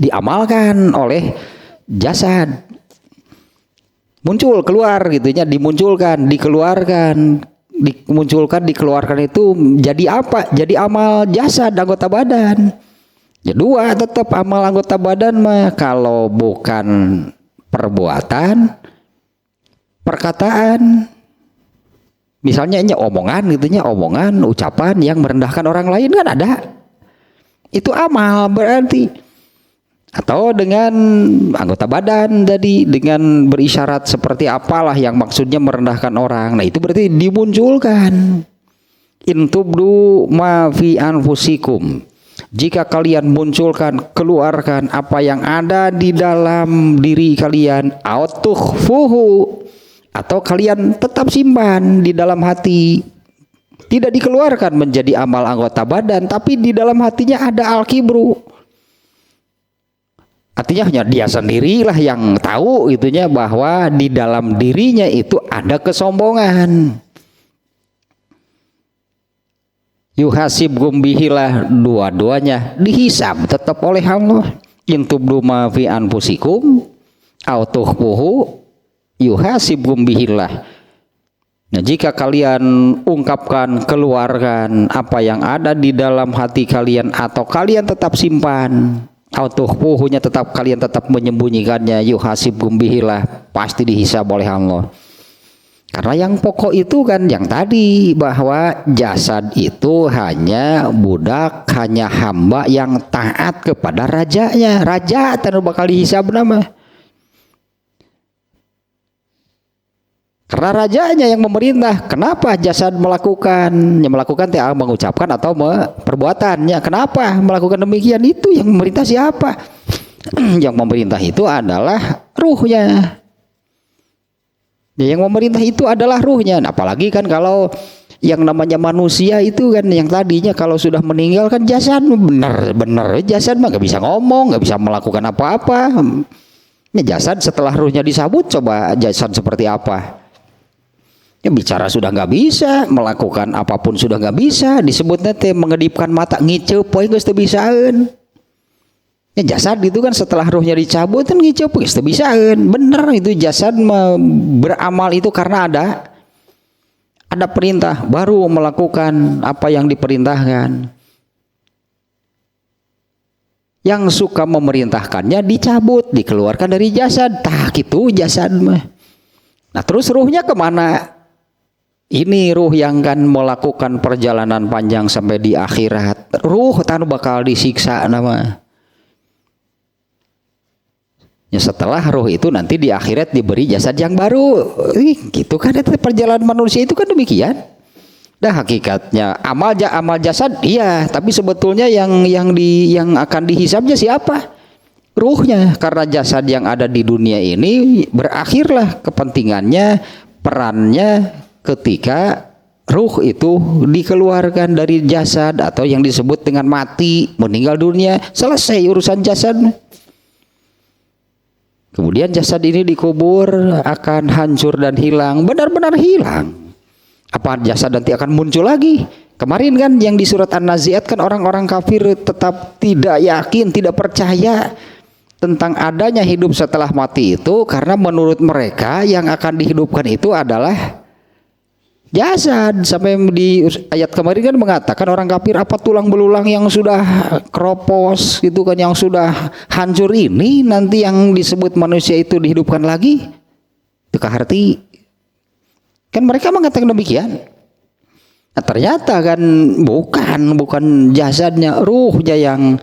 diamalkan oleh jasad, muncul keluar gitunya, dimunculkan, dikeluarkan, dimunculkan, dikeluarkan itu jadi apa? Jadi amal jasad anggota badan. Ya dua tetap amal anggota badan mah kalau bukan perbuatan, perkataan. Misalnya ini omongan gitunya, omongan, ucapan yang merendahkan orang lain kan ada. Itu amal berarti. Atau dengan anggota badan tadi, dengan berisyarat seperti apalah yang maksudnya merendahkan orang. Nah, itu berarti dimunculkan. In tubdu ma fi anfusikum. Jika kalian munculkan, keluarkan apa yang ada di dalam diri kalian, aw tukhfuhu, atau kalian tetap simpan di dalam hati, tidak dikeluarkan menjadi amal anggota badan, tapi di dalam hatinya ada al-kibru. Artinya hanya dia sendirilah yang tahu itunya bahwa di dalam dirinya itu ada kesombongan. Yuhasibkum bihilah, dua-duanya dihisab tetap oleh Allah. In tubdu ma fi anfusikum aw tukhfuhu yuhasibkum bihillah. Nah, jika kalian ungkapkan, keluarkan apa yang ada di dalam hati kalian, atau kalian tetap simpan, autuhpuhunya tetap kalian tetap menyembunyikannya, yuhasibkum bihillah, pasti dihisab oleh Allah. Karena yang pokok itu kan yang tadi, bahwa jasad itu hanya budak, hanya hamba yang taat kepada rajanya. Raja tak bakal dihisab nama. Karena rajanya yang memerintah. Kenapa jasad melakukan? Yang melakukan tidak mengucapkan atau perbuatannya. Kenapa melakukan demikian? Itu yang memerintah siapa? Yang memerintah itu adalah ruhnya. Yang memerintah itu adalah ruhnya. Nah, apalagi kan kalau yang namanya manusia itu kan yang tadinya kalau sudah meninggal kan jasad benar-benar jasad mah nggak bisa ngomong, nggak bisa melakukan apa-apa. Ini jasad setelah ruhnya disabut, coba jasad seperti apa? Ya bicara sudah nggak bisa, melakukan apapun sudah nggak bisa, disebutnya teh mengedipkan mata, ngiceup poe geus teu bisaeun. Ya jasad itu kan setelah ruhnya dicabut kan ngiceup geus teu bisaeun. Bener itu jasad beramal itu karena ada perintah, baru melakukan apa yang diperintahkan. Yang suka memerintahkannya dicabut, dikeluarkan dari jasad. Tah gitu jasad mah. Nah terus ruhnya kemana? Ini ruh yang kan melakukan perjalanan panjang sampai di akhirat. Ruh tanu bakal disiksa nama. Ya setelah ruh itu nanti di akhirat diberi jasad yang baru. Gitu kan itu perjalanan manusia itu kan demikian. Dah hakikatnya amal jasad iya, tapi sebetulnya yang akan dihisabnya siapa? Ruhnya. Karena jasad yang ada di dunia ini berakhirlah kepentingannya, perannya ketika ruh itu dikeluarkan dari jasad atau yang disebut dengan mati, meninggal dunia, selesai urusan jasad. Kemudian jasad ini dikubur akan hancur dan hilang, benar-benar hilang. Apa jasad nanti akan muncul lagi? Kemarin kan yang di surat An-Nazi'at kan orang-orang kafir tetap tidak yakin, tidak percaya tentang adanya hidup setelah mati itu, karena menurut mereka yang akan dihidupkan itu adalah jasad. Sampai di ayat kemarin kan mengatakan orang kafir, apa tulang belulang yang sudah keropos gitu kan, yang sudah hancur ini nanti yang disebut manusia itu dihidupkan lagi? Itu arti kan mereka mengatakan demikian. Nah, ternyata kan bukan jasadnya, ruhnya yang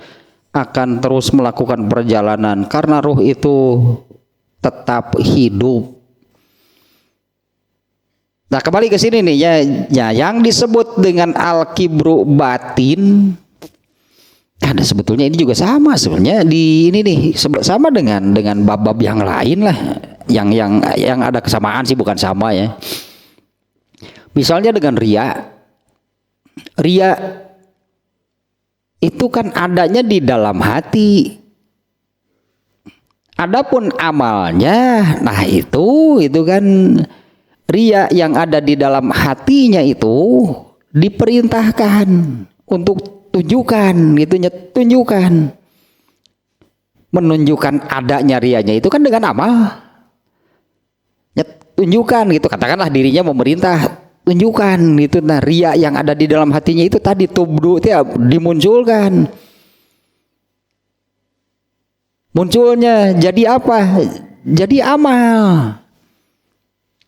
akan terus melakukan perjalanan, karena ruh itu tetap hidup. Nah, kembali ke sini nih ya, yang disebut dengan al-kibru batin. Ada sebetulnya ini juga sama sebenarnya di ini nih, sama dengan bab-bab yang lain lah, yang ada kesamaan sih, bukan sama ya. Misalnya dengan Ria itu kan adanya di dalam hati. Adapun amalnya, nah itu kan ria yang ada di dalam hatinya itu diperintahkan untuk tunjukkan gitu, tunjukkan, menunjukkan adanya rianya itu kan dengan amal. Tunjukkan gitu, katakanlah dirinya memerintah, tunjukkan gitu. Nah, ria yang ada di dalam hatinya itu tadi tubdu itu ya, dimunculkan. Munculnya jadi apa? Jadi amal.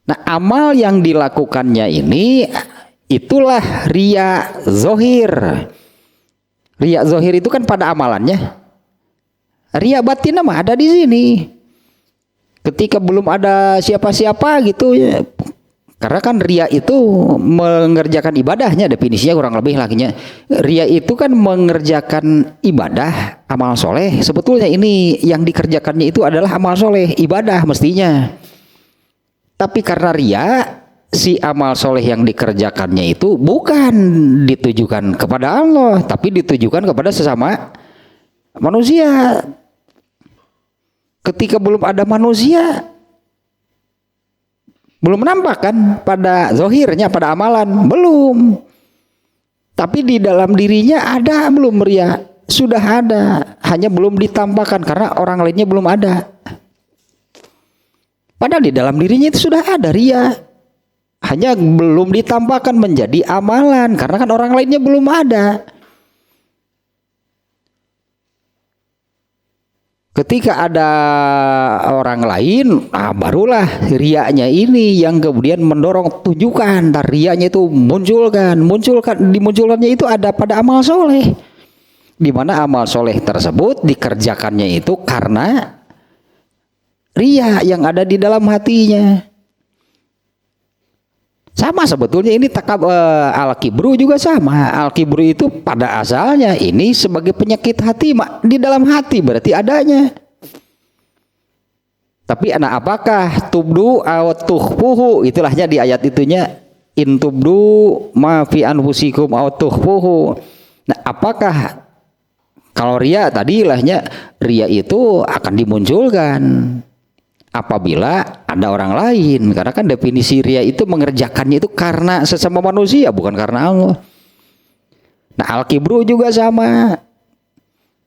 Nah, amal yang dilakukannya ini itulah ria zohir. Ria zohir itu kan pada amalannya. Ria batin mah ada di sini. Ketika belum ada siapa-siapa gitu ya. Karena kan ria itu mengerjakan ibadahnya, definisinya kurang lebih lakinya. Ria itu kan mengerjakan ibadah, amal soleh. Sebetulnya ini yang dikerjakannya itu adalah amal soleh, ibadah mestinya. Tapi karena ria, si amal soleh yang dikerjakannya itu bukan ditujukan kepada Allah, tapi ditujukan kepada sesama manusia. Ketika belum ada manusia, belum nampak kan pada zohirnya, pada amalan, belum. Tapi di dalam dirinya ada belum ria? Sudah ada, hanya belum ditampakkan karena orang lainnya belum ada. Padahal di dalam dirinya itu sudah ada ria, hanya belum ditampakkan menjadi amalan karena kan orang lainnya belum ada. Ketika ada orang lain, nah barulah riaknya ini yang kemudian mendorong tunjukkan. Ntar riaknya itu dimunculkannya itu ada pada amal soleh, di mana amal soleh tersebut dikerjakannya itu karena riak yang ada di dalam hatinya. Sama sebetulnya ini al-kibru juga sama. Al-kibru itu pada asalnya ini sebagai penyakit hati, di dalam hati berarti adanya. Tapi apakah tubdu aw tukhfuhu, itulahnya di ayat itunya, in tubdu ma fi anfusikum aw tukhfuhu. Nah, apakah kalau ria tadi ilahnya, ria itu akan dimunculkan apabila ada orang lain, karena kan definisi ria itu mengerjakannya itu karena sesama manusia, bukan karena Allah. Nah, al-kibru juga sama.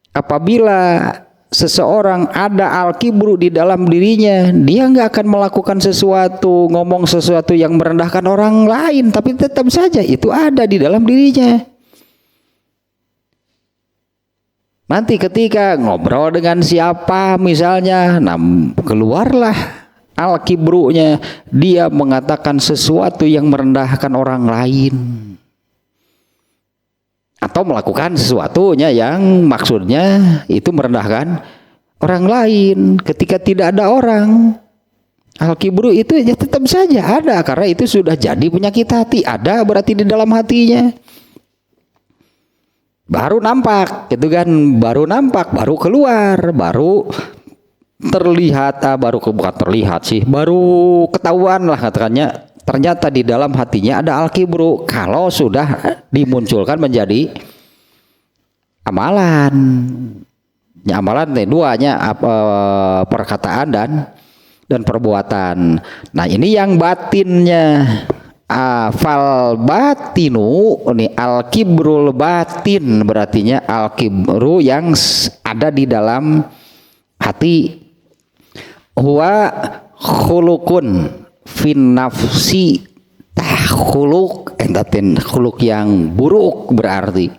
Apabila seseorang ada al-kibru di dalam dirinya, dia nggak akan melakukan sesuatu, ngomong sesuatu yang merendahkan orang lain, tapi tetap saja itu ada di dalam dirinya. Nanti ketika ngobrol dengan siapa misalnya, nah keluarlah al-kibrunya, dia mengatakan sesuatu yang merendahkan orang lain, atau melakukan sesuatunya yang maksudnya itu merendahkan orang lain. Ketika tidak ada orang, al-kibru itu ya tetap saja ada, karena itu sudah jadi penyakit hati, ada berarti di dalam hatinya. Baru nampak gitu kan, baru nampak, baru keluar, baru terlihat, bukan terlihat sih, baru ketahuan lah katakannya ternyata di dalam hatinya ada al-kibru kalau sudah dimunculkan menjadi amalan. Ya, amalan duanya perkataan dan perbuatan. Nah, ini yang batinnya. Fal batinu ini al-kibrul batin, berartinya al-kibru yang ada di dalam hati. Huwa khulukun fin nafsi, khuluk entatin khuluk yang buruk berarti.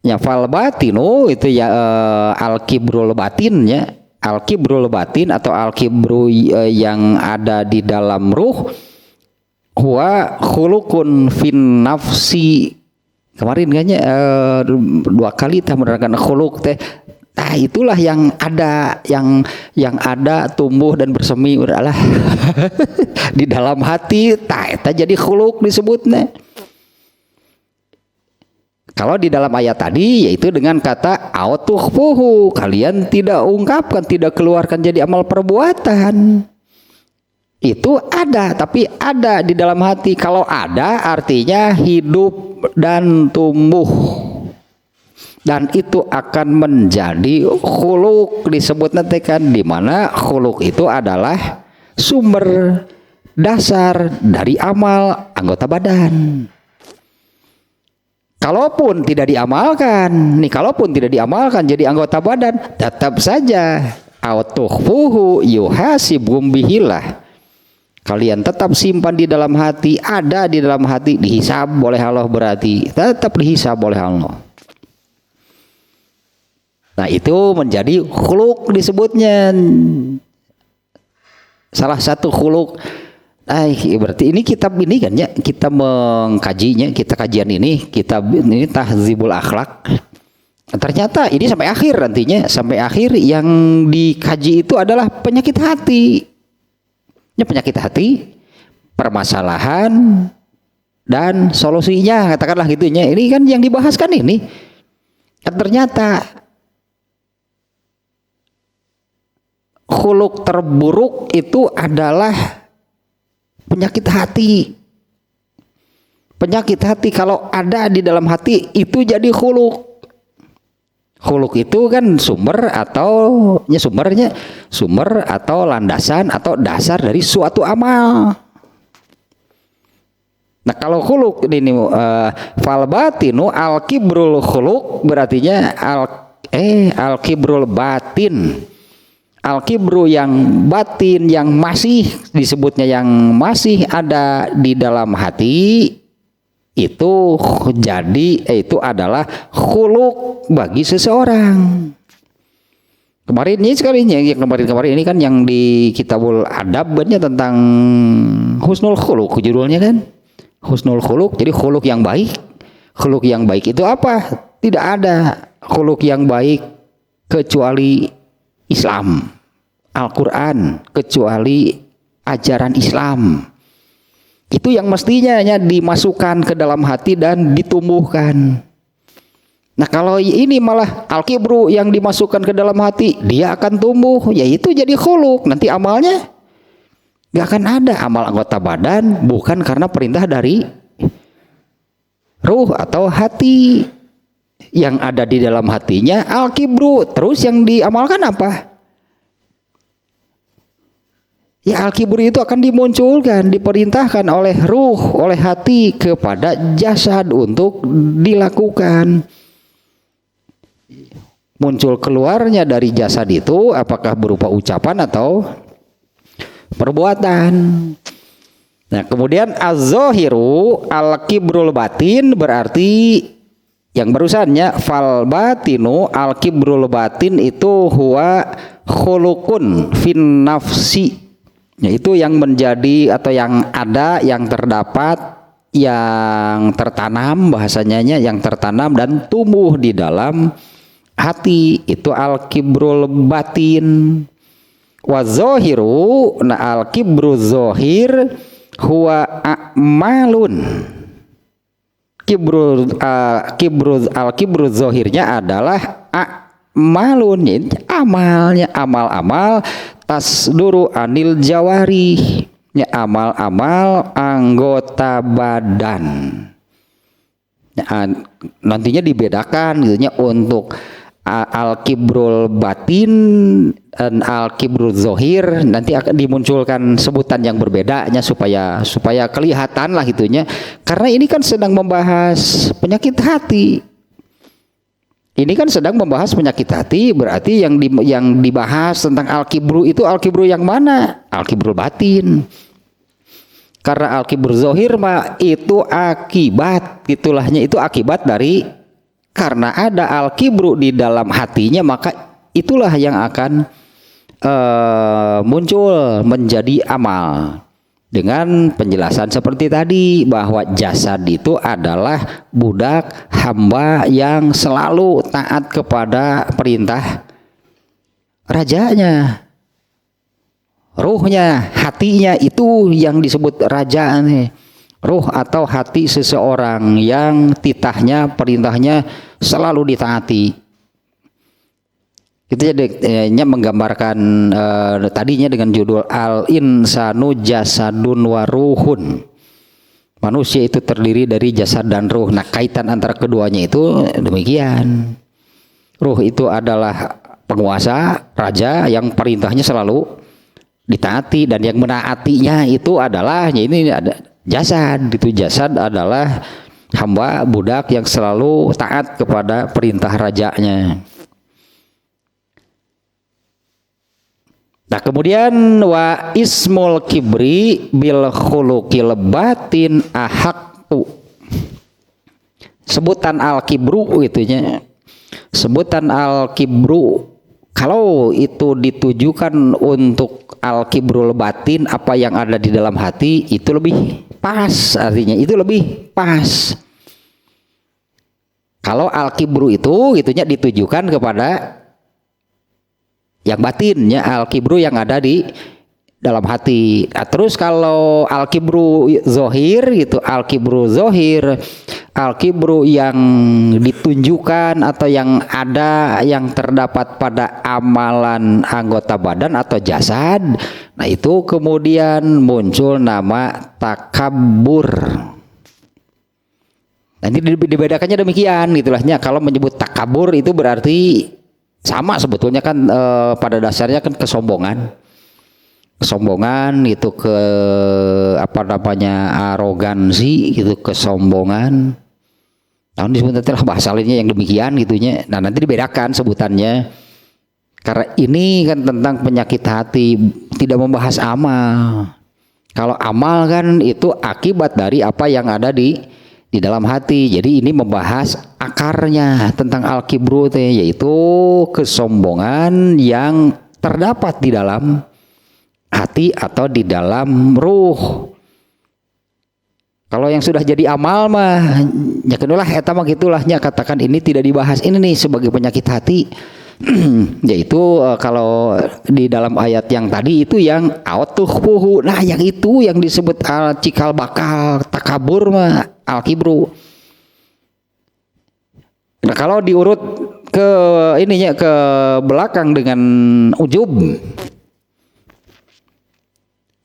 Ya, fal batinu itu ya al-kibrul batinnya. Al-kibrul batin atau al-kibru yang ada di dalam ruh, huwa khulukun fin nafsi. Kemarin kayaknya 2 kali teh menerangkan khuluk teh. Nah, itulah yang ada ada tumbuh dan bersemi adalah di dalam hati. Eta jadi khuluk disebutnya. Kalau di dalam ayat tadi yaitu dengan kata autukhfuhu, kalian tidak ungkapkan, tidak keluarkan jadi amal perbuatan. Itu ada, tapi ada di dalam hati. Kalau ada artinya hidup dan tumbuh. Dan itu akan menjadi khuluk, disebut nanti kan, di mana khuluk itu adalah sumber dasar dari amal anggota badan. Kalaupun tidak diamalkan jadi anggota badan, tetap saja autukhfuhu yuhasibum bihillah. Kalian tetap simpan di dalam hati, ada di dalam hati, dihisab oleh Allah, berarti tetap dihisab oleh Allah. Nah, itu menjadi khuluk disebutnya. Salah satu khuluk. Berarti ini kitab ini kan ya, kita mengkajinya, kita kajian ini, kitab ini Tahdzibul Akhlak. Ternyata ini sampai akhir nantinya, sampai akhir yang dikaji itu adalah penyakit hati. Ya, penyakit hati, permasalahan dan solusinya, katakanlah gitunya. Ini kan yang dibahas kan ini. Ternyata khuluk terburuk itu adalah penyakit hati. Penyakit hati kalau ada di dalam hati itu jadi khuluk. Khuluk itu kan sumber atau landasan atau dasar dari suatu amal. Nah, kalau khuluk ini fal batinu al-kibrul khuluk, berartinya al-kibrul batin. Al-kibru yang batin, yang masih disebutnya yang masih ada di dalam hati, itu itu adalah khuluk bagi seseorang. Kemarin ini sekalinya yang kemarin ini kan yang di Kitabul Adab banyak tentang husnul khuluk, judulnya kan husnul khuluk. Jadi khuluk yang baik. Khuluk yang baik itu apa? Tidak ada khuluk yang baik kecuali Islam, Al-Quran, kecuali ajaran Islam. Itu yang mestinya dimasukkan ke dalam hati dan ditumbuhkan. Nah, kalau ini malah al-kibru yang dimasukkan ke dalam hati, dia akan tumbuh, yaitu jadi khuluk. Nanti amalnya gak akan ada. Amal anggota badan bukan karena perintah dari ruh atau hati. Yang ada di dalam hatinya al-kibru. Terus yang diamalkan apa? Ya, al-kibru itu akan dimunculkan, diperintahkan oleh ruh, oleh hati kepada jasad untuk dilakukan. Muncul keluarnya dari jasad itu apakah berupa ucapan atau perbuatan. Nah, kemudian az-zahiru al-kibrul batin, berarti yang barusannya fal batinu al-kibrul batin itu huwa khulukun fin nafsi, yaitu yang menjadi atau yang ada, yang terdapat, yang tertanam, bahasanya yang tertanam dan tumbuh di dalam hati, itu al-kibrul batin. Wa zahiru, nah al-kibru zahir huwa a'malun. Al-kibru zahirnya adalah malun, amalnya amal-amal tasduru anil jawari, ya amal-amal anggota badan. Ya, nantinya dibedakan gitunya untuk al-kibrul batin dan al-kibrul zohir, nanti akan dimunculkan sebutan yang berbedanya supaya kelihatan lah gitunya, karena ini kan sedang membahas penyakit hati. Ini kan sedang membahas penyakit hati, berarti yang dibahas tentang al-kibru itu al-kibru yang mana? Al-kibrul batin. Karena al-kibru zohir mah itu akibat, itulahnya itu akibat dari karena ada al-kibru di dalam hatinya, maka itulah yang akan muncul menjadi amal. Dengan penjelasan seperti tadi bahwa jasad itu adalah budak hamba yang selalu taat kepada perintah rajanya. Ruhnya, hatinya itu yang disebut raja nih. Ruh atau hati seseorang yang titahnya, perintahnya selalu ditaati. Itu jadinya menggambarkan tadinya dengan judul al-insanu jasadun waruhun. Manusia itu terdiri dari jasad dan ruh. Nah, kaitan antara keduanya itu demikian. Ruh itu adalah penguasa, raja yang perintahnya selalu ditaati, dan yang menaatinya itu adalah ini ada jasad. Itu jasad adalah hamba budak yang selalu taat kepada perintah rajanya. Nah, kemudian wa ismul kibri bil khuluqil batin ahaqu. Sebutan al-kibru itunya. Sebutan al-kibru kalau itu ditujukan untuk al-kibrul batin, apa yang ada di dalam hati, itu lebih pas, artinya itu lebih pas. Kalau al-kibru itu gitunya ditujukan kepada yang batinnya, al-kibru yang ada di dalam hati. Nah, terus kalau al-kibru zohir gitu, al-kibru zohir, al-kibru yang ditunjukkan atau yang ada, yang terdapat pada amalan anggota badan atau jasad. Nah, itu kemudian muncul nama takabur. Nanti dibedakannya demikian gitulahnya. Kalau menyebut takabur itu berarti sama sebetulnya kan pada dasarnya kan kesombongan itu, ke apa namanya, arogansi gitu, kesombongan. Nah, disebut nanti lah bahasa lainnya yang demikian gitunya. Nah, nanti dibedakan sebutannya, karena ini kan tentang penyakit hati, tidak membahas amal. Kalau amal kan itu akibat dari apa yang ada di dalam hati. Jadi ini membahas akarnya tentang al-kibru, yaitu kesombongan yang terdapat di dalam hati atau di dalam ruh. Kalau yang sudah jadi amal mah ya kedulah eta mah gitulahnya, katakan ini tidak dibahas ini nih sebagai penyakit hati. Yaitu kalau di dalam ayat yang tadi itu yang autuhpuhu, nah yang itu yang disebut cikal bakal takabur mah al-kibru. Nah, kalau diurut ke ininya ke belakang dengan ujub,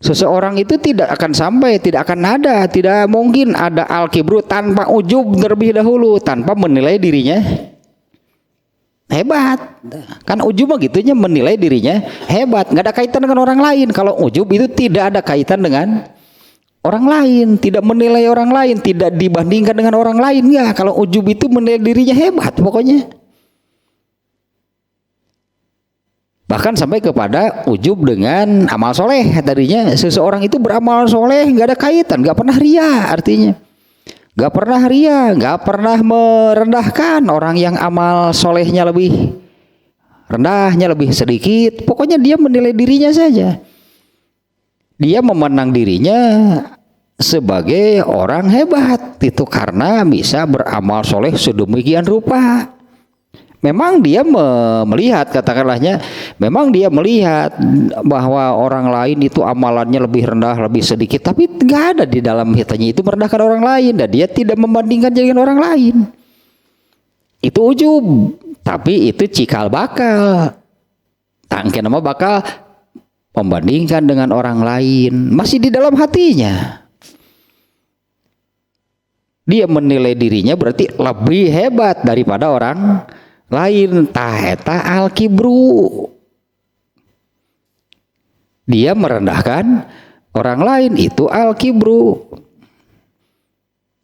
seseorang itu tidak akan sampai, tidak mungkin ada al-kibru tanpa ujub terlebih dahulu, tanpa menilai dirinya hebat. Kan ujub mah gitunya, menilai dirinya hebat, nggak ada kaitan dengan orang lain. Kalau ujub itu tidak ada kaitan dengan orang lain, tidak menilai orang lain, tidak dibandingkan dengan orang lain. Ya, kalau ujub itu menilai dirinya hebat pokoknya. Bahkan sampai kepada ujub dengan amal soleh. Tadinya seseorang itu beramal soleh nggak ada kaitan, nggak pernah ria, artinya nggak pernah ria, nggak pernah merendahkan orang yang amal solehnya lebih rendahnya, lebih sedikit. Pokoknya dia menilai dirinya saja. Dia memandang dirinya sebagai orang hebat itu karena bisa beramal soleh sedemikian rupa. Memang dia melihat, katakanlahnya, memang dia melihat bahwa orang lain itu amalannya lebih rendah, lebih sedikit, tapi nggak ada di dalam hatinya itu merendahkan orang lain, dan dia tidak membandingkan dengan orang lain. Itu ujub. Tapi itu cikal bakal. Tangke nama bakal membandingkan dengan orang lain. Masih di dalam hatinya. Dia menilai dirinya berarti lebih hebat daripada orang lain. Eta al-kibru. Dia merendahkan orang lain, itu al-kibru.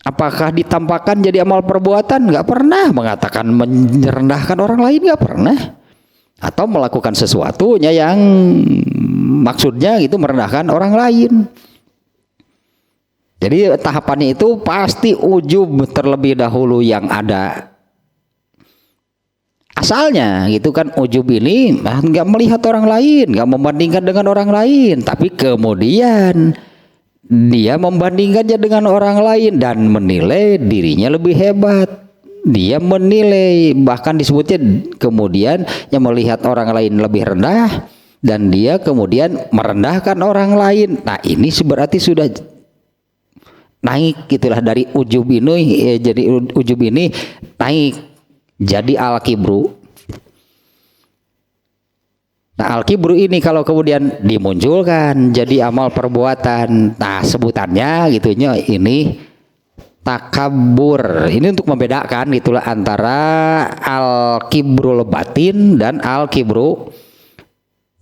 Apakah ditampakkan jadi amal perbuatan? Nggak pernah. Mengatakan merendahkan orang lain nggak pernah. Atau melakukan sesuatunya yang maksudnya itu merendahkan orang lain. Jadi tahapannya itu pasti ujub terlebih dahulu yang ada. Asalnya gitu kan, ujub ini nggak melihat orang lain, nggak membandingkan dengan orang lain, tapi kemudian dia membandingkannya dengan orang lain dan menilai dirinya lebih hebat. Dia menilai, bahkan disebutnya kemudian yang melihat orang lain lebih rendah dan dia kemudian merendahkan orang lain. Nah ini berarti sudah naik gitulah dari ujub ini, jadi ujub ini naik jadi al-kibru. Nah al-kibru ini kalau kemudian dimunculkan jadi amal perbuatan, nah sebutannya gitunya ini takabur. Ini untuk membedakan itulah antara al-kibru batin dan al-kibru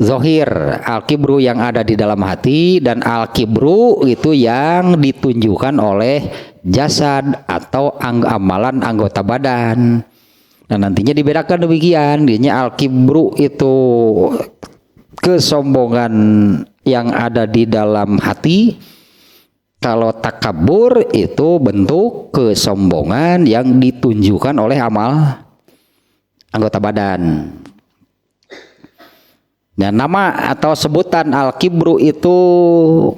zohir. Al-kibru yang ada di dalam hati dan al-kibru itu yang ditunjukkan oleh jasad atau amalan anggota badan. Nah nantinya dibedakan demikian. Dianya al-kibru itu kesombongan yang ada di dalam hati. Kalau takabur itu bentuk kesombongan yang ditunjukkan oleh amal anggota badan. Nah, nama atau sebutan al-kibru itu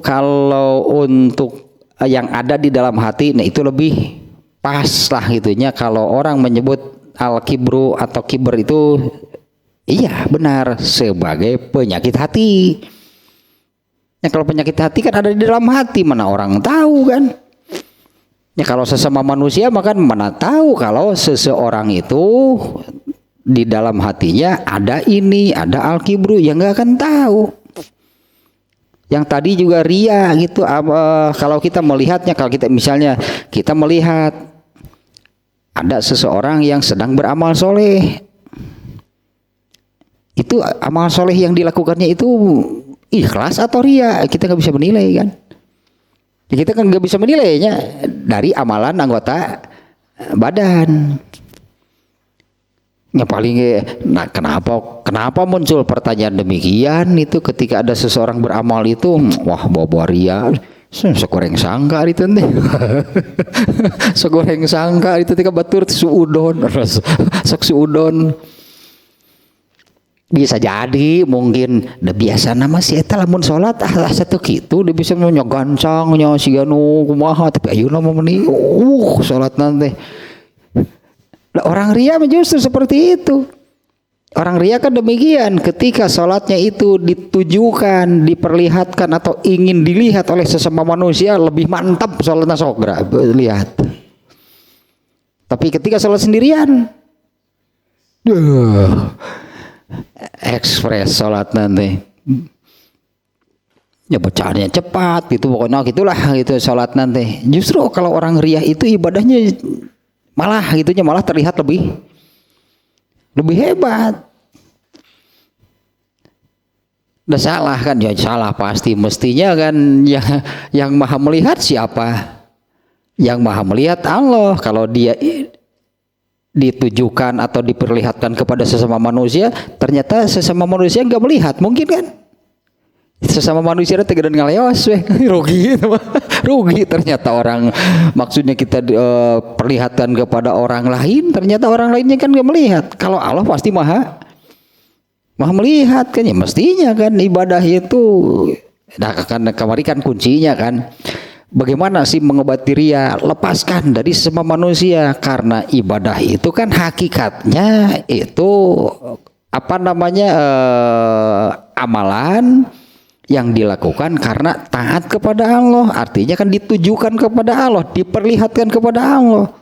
kalau untuk yang ada di dalam hati, nah itu lebih pas lah gitunya. Kalau orang menyebut al-kibru atau kiber itu iya benar sebagai penyakit hati. Ya kalau penyakit hati kan ada di dalam hati, mana orang tahu kan. Ya kalau sesama manusia maka mana tahu kalau seseorang itu di dalam hatinya ada ini, ada al-kibru, yang nggak akan tahu. Yang tadi juga ria gitu, kalau kita melihatnya, kalau kita misalnya kita melihat ada seseorang yang sedang beramal soleh, itu amal soleh yang dilakukannya itu ikhlas atau ria, kita nggak bisa menilai kan. Ya, kita kan nggak bisa menilainya dari amalan anggota badan. Ya paling, nah kenapa muncul pertanyaan demikian itu ketika ada seseorang beramal itu, wah bawa ria, segoreng sangka itu nih, segoreng sangka itu ketika batur suudon, sok suudon. Bisa jadi mungkin udah biasa nama si eta lamun salat satu kitu dia bisa nyogancang nya siganu kumaha tapi ayeuna mah meni salat nanti. Nah, orang ria justru seperti itu. Orang ria kan demikian, ketika sholatnya itu ditujukan, diperlihatkan atau ingin dilihat oleh sesama manusia, lebih mantap sholatnya sogra, lihat. Tapi ketika sholat sendirian, ekspres sholat nanti. Ya bacaannya cepat gitu, pokoknya gitulah gitu sholat nanti. Justru kalau orang ria itu ibadahnya malah gitunya malah terlihat lebih hebat. Udah salah kan? Ya salah pasti, mestinya kan yang maha melihat siapa? Yang maha melihat Allah. Kalau dia ditujukan atau diperlihatkan kepada sesama manusia, ternyata sesama manusia nggak melihat, mungkin kan? Sesama manusia tegedan ngaleos rugi gitu. Rugi ternyata orang, maksudnya kita perlihatkan kepada orang lain, ternyata orang lainnya kan nggak melihat. Kalau Allah pasti maha melihat kan, ya mestinya kan ibadah itu. Nah kan kemarin kan kuncinya kan bagaimana sih mengobati ria, lepaskan dari sesama manusia, karena ibadah itu kan hakikatnya itu apa namanya amalan yang dilakukan karena taat kepada Allah, artinya kan ditujukan kepada Allah, diperlihatkan kepada Allah.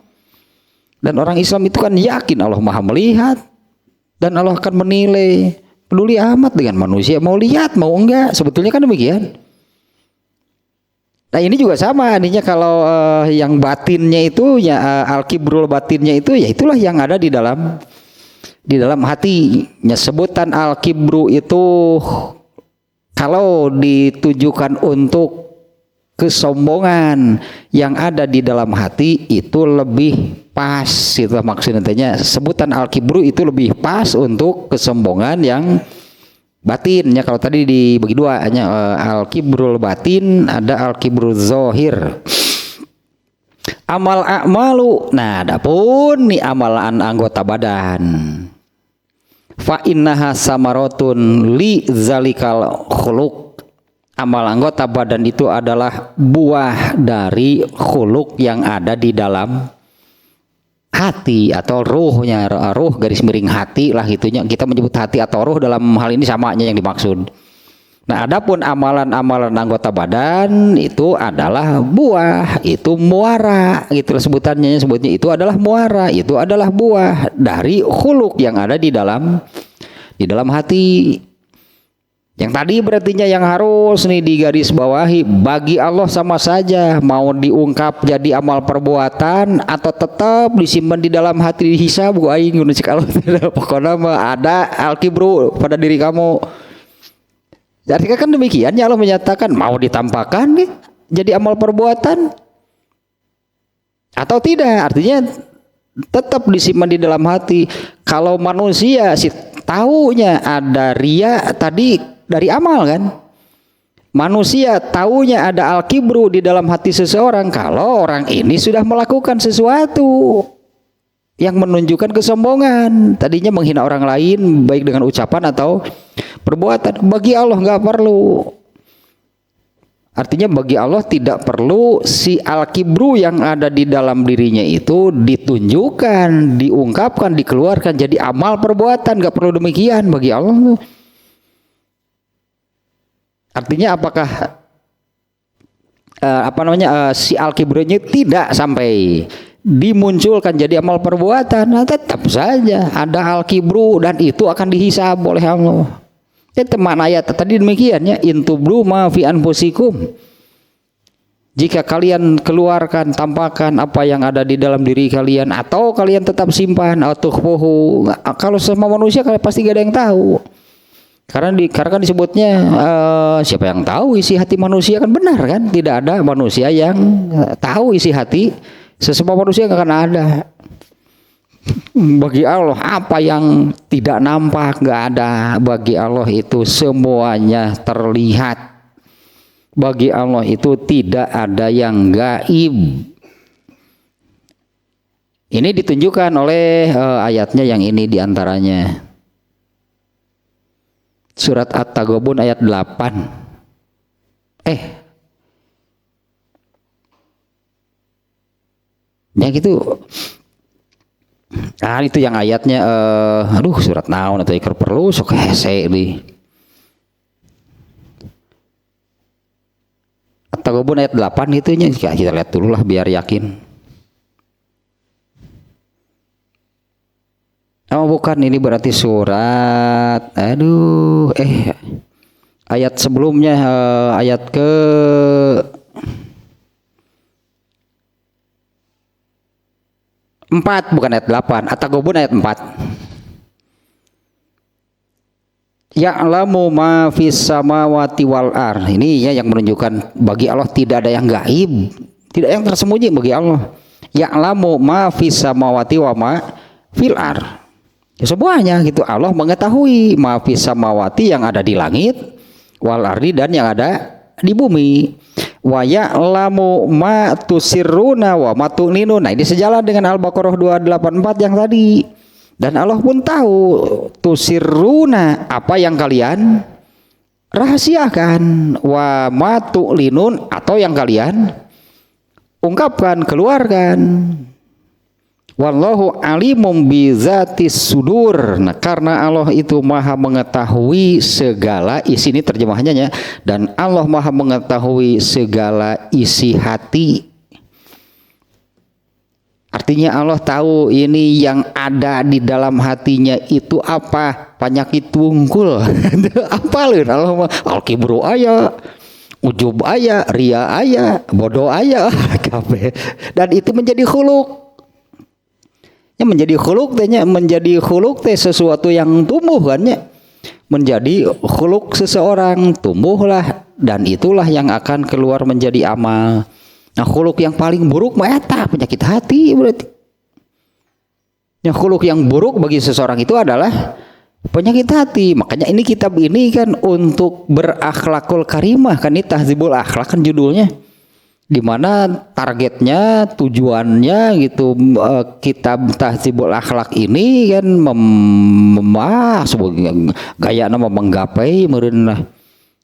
Dan orang Islam itu kan yakin Allah maha melihat, dan Allah akan menilai. Peduli amat dengan manusia, mau lihat mau enggak, sebetulnya kan demikian. Nah ini juga sama artinya kalau yang batinnya itu ya al-kibrul batinnya itu ya itulah yang ada di dalam hatinya. Sebutan al-kibru itu kalau ditujukan untuk kesombongan yang ada di dalam hati itu lebih pas, itu maksudnya sebutan al-kibru itu lebih pas untuk kesombongan yang batinnya. Kalau tadi dibagi dua, hanya al-kibrul batin, ada al-kibrul zohir. Amal a'malu, nah adapun nih amalan anggota badan, fa innaha samarotun li zalikal khuluq. Amal anggota badan itu adalah buah dari khuluq yang ada di dalam hati atau ruhnya, ruh garis miring hati lah gitunya. Kita menyebut hati atau ruh dalam hal ini samanya yang dimaksud. Nah, adapun amalan-amalan anggota badan itu adalah buah, itu muara, gitu sebutannya, sebutnya itu adalah muara, itu adalah buah dari khuluq yang ada di dalam hati. Yang tadi berartinya yang harus nih digaris bawahi, bagi Allah sama saja mau diungkap jadi amal perbuatan atau tetap disimpan di dalam hati, dihisab gua aing nu cik Allah. Pokoknya mah ada al-kibru pada diri kamu. Jadi kan demikian ya, Allah menyatakan mau ditampakkan nih jadi amal perbuatan atau tidak, artinya tetap disimpan di dalam hati. Kalau manusia sih taunya ada ria tadi dari amal kan. Manusia taunya ada al-kibru di dalam hati seseorang kalau orang ini sudah melakukan sesuatu yang menunjukkan kesombongan. Tadinya menghina orang lain baik dengan ucapan atau perbuatan. Bagi Allah nggak perlu. Artinya bagi Allah tidak perlu si al-kibru yang ada di dalam dirinya itu ditunjukkan, diungkapkan, dikeluarkan jadi amal perbuatan. Nggak perlu demikian bagi Allah. Artinya apakah si al-kibrunya tidak sampai dimunculkan jadi amal perbuatan? Nah, tetap saja ada al-kibru dan itu akan dihisab oleh Allah. Teman ayat tadi demikian ya, intublu ma fi anfusikum. Jika kalian keluarkan, tampakkan apa yang ada di dalam diri kalian atau kalian tetap simpan atau tukhfuhu. Kalau semua manusia pasti gak ada yang tahu. Karena kan disebutnya siapa yang tahu isi hati manusia, kan benar kan? Tidak ada manusia yang tahu isi hati sesama manusia, nggak akan ada. Bagi Allah apa yang tidak nampak nggak ada. Bagi Allah itu semuanya terlihat. Bagi Allah itu tidak ada yang gaib. Ini ditunjukkan oleh ayatnya yang ini diantaranya. Surat At-Taghabun ayat 8. Yang itu itu yang ayatnya surat naon atau ikut perlu sok hese di At-Taghabun ayat 8 itunya. Kita lihat dulu lah biar yakin. Oh bukan, ini berarti surat ayat sebelumnya, ayat ke 4, bukan ayat 8. At-Taghabun ayat 4. Ya'lamu ma fis samawati wal ar. Ini ya yang menunjukkan bagi Allah tidak ada yang gaib, tidak yang tersembunyi bagi Allah. Ya'lamu ma fis samawati wa ma fil ar. Ya, semuanya gitu. Allah mengetahui ma fis samawati yang ada di langit, wal ardi dan yang ada di bumi. Wa ya'lamu ma tusirruna wa ma tu'linun. Nah, ini sejalan dengan Al-Baqarah 284 yang tadi. Dan Allah pun tahu tusirruna apa yang kalian rahasiakan, wa ma tu'linun atau yang kalian ungkapkan, keluarkan. Wallahu alimum bizatis sudur. Nah, karena Allah itu maha mengetahui segala isi, ini terjemahannya ya, dan Allah maha mengetahui segala isi hati. Artinya Allah tahu ini yang ada di dalam hatinya itu apa, penyakit tungkul. Apa lu Allah mah al-kibru aya, ujub aya, ria aya, bodoh aya, kabeh. Dan itu menjadi khuluk. Ya menjadi khuluk tehnya, menjadi khuluk teh sesuatu yang tumbuh kan ya. Menjadi khuluk seseorang tumbuhlah dan itulah yang akan keluar menjadi amal. Nah, khuluk yang paling buruk mah eta penyakit hati berarti. Yang khuluk yang buruk bagi seseorang itu adalah penyakit hati. Makanya ini kitab ini kan untuk berakhlakul karimah kan, ini tahdzibul akhlak kan judulnya. Di mana targetnya, tujuannya gitu, kitab tahdzibul akhlak ini kan sebagai gaya nama menggapai meureun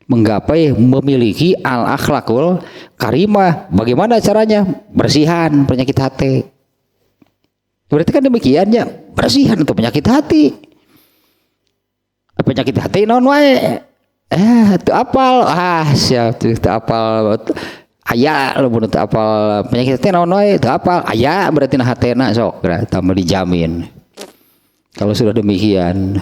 menggapai memiliki al akhlakul karimah. Bagaimana caranya? Bersihan penyakit hati. Berarti kan demikiannya, bersihan untuk penyakit hati. Penyakit hati naon wae? Teu apal. Siap teu apal. Aya lamun teu apal penyakit hati naon wae? Teu apal. Aya berarti na hatena sok tambah dijamin. Kalau sudah demikian,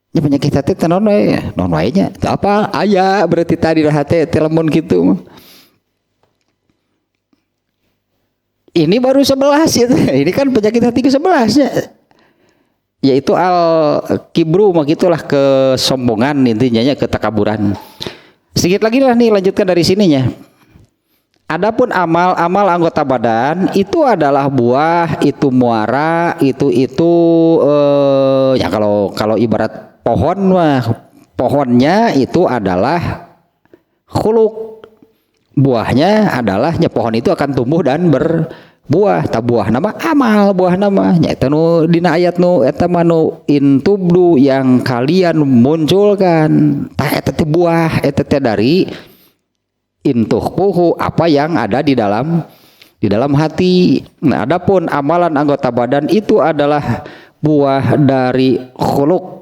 ini penyakit hati non wae nya apa aya berarti tadi dah hati telepon gitu. Ini baru 11 ya. Ini kan penyakit hati ke-11 ya. Yaitu al-kibru mah gitulah, kesombongan intinya ya, ketakaburan. Sedikit lagi lah nih lanjutkan dari sininya. Adapun amal anggota badan itu adalah buah, itu muara, itu ya kalau ibarat pohon mah pohonnya itu adalah khuluk, buahnya adalah pohon itu akan tumbuh dan berbuah. Ta buah nama amal, buah nama nyaeta nu dina ayat nu eta manu intubdu yang kalian munculkan. Tah eta teh buah, eta teh dari intuhpuhu apa yang ada di dalam hati. Nah, adapun amalan anggota badan itu adalah buah dari khuluk.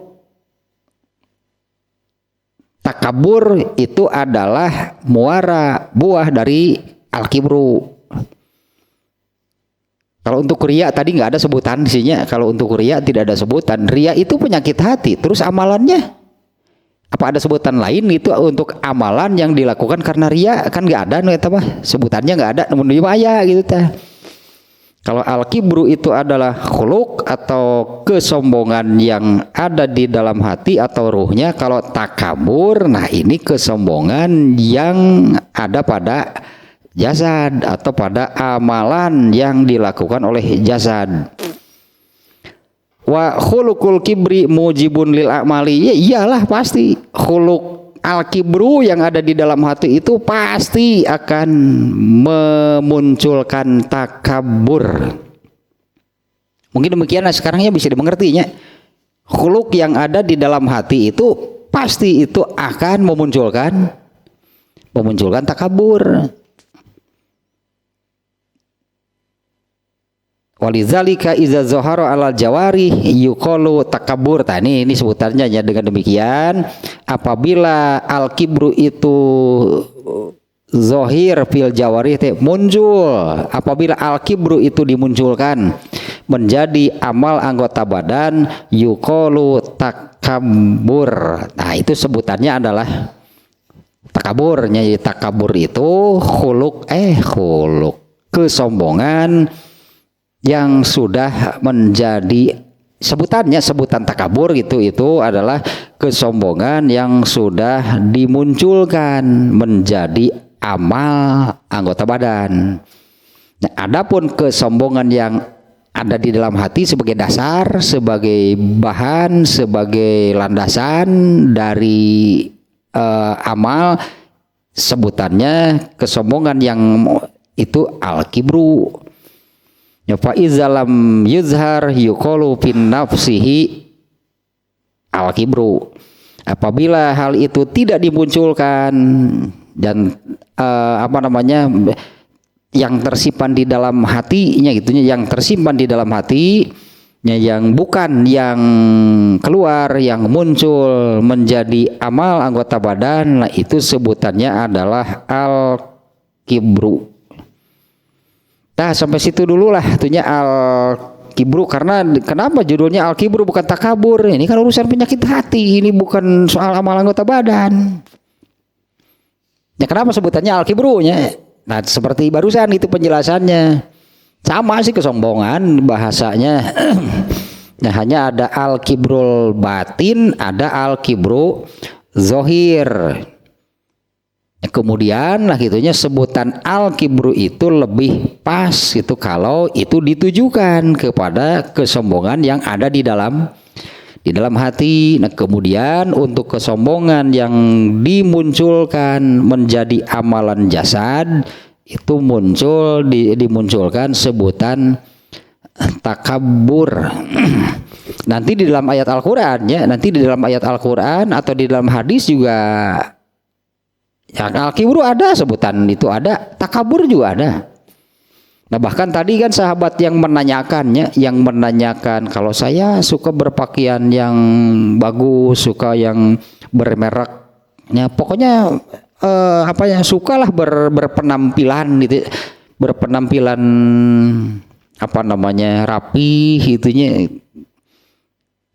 Takabur itu adalah muara, buah dari al-kibru. Kalau untuk riya tadi nggak ada sebutan isinya. Kalau untuk riya tidak ada sebutan. Riya itu penyakit hati. Terus amalannya apa ada sebutan lain itu untuk amalan yang dilakukan karena riya? Kan nggak ada, sebutannya nggak ada. Namun dimaya gitu tah. Kalau al-kibru itu adalah khuluk atau kesombongan yang ada di dalam hati atau ruhnya. Kalau takabur, nah ini kesombongan yang ada pada jasad atau pada amalan yang dilakukan oleh jasad. Wa khulukul kibri mujibun lil a'mali. Ya iyalah pasti khuluk al-kibru yang ada di dalam hati itu pasti akan memunculkan takabur. Mungkin demikian sekarangnya bisa dimengertinya. Khuluk yang ada di dalam hati itu pasti itu akan memunculkan takabur. Walizalika iza zoharo alal jawari yuqalu takabur. Ini sebutannya ya dengan demikian. Apabila al-kibru itu zohir fil jawari muncul, apabila al-kibru itu dimunculkan menjadi amal anggota badan yuqalu takabur. Nah itu sebutannya adalah takaburnya. Takabur itu khuluk kesombongan yang sudah menjadi sebutan takabur gitu, itu adalah kesombongan yang sudah dimunculkan menjadi amal anggota badan. Nah, adapun kesombongan yang ada di dalam hati sebagai dasar, sebagai bahan, sebagai landasan dari amal, sebutannya kesombongan yang itu al-kibru. Ya fa izalam yuzhar yuqalu fin nafsihi al-kibru. Apabila hal itu tidak dimunculkan dan yang tersimpan di dalam hatinya gitunya, yang tersimpan di dalam hatinya, yang bukan yang keluar, yang muncul menjadi amal anggota badan, nah itu sebutannya adalah al-kibru. Nah sampai situ dulu lah itunya al-kibru. Karena kenapa judulnya al-kibru bukan takabur? Ini kan urusan penyakit hati, ini bukan soal amal anggota badan. Ya kenapa sebutannya al-kibrunya? Nah seperti barusan itu penjelasannya. Sama sih kesombongan bahasanya. Nah hanya ada al-kibrul batin, ada al-kibru zohir. Kemudian lah gitunya sebutan al-kibru itu lebih pas gitu kalau itu ditujukan kepada kesombongan yang ada di dalam hati. Nah kemudian untuk kesombongan yang dimunculkan menjadi amalan jasad itu dimunculkan sebutan takabur. Nanti di dalam ayat Al-Qur'an ya, nanti di dalam ayat Al-Qur'an atau di dalam hadis juga yang al-kibru ada sebutan itu, ada takabur juga ada. Nah bahkan tadi kan sahabat yang menanyakannya, yang menanyakan kalau saya suka berpakaian yang bagus, suka yang bermereknya, pokoknya sukalah berpenampilan gitu, berpenampilan rapi gitunya.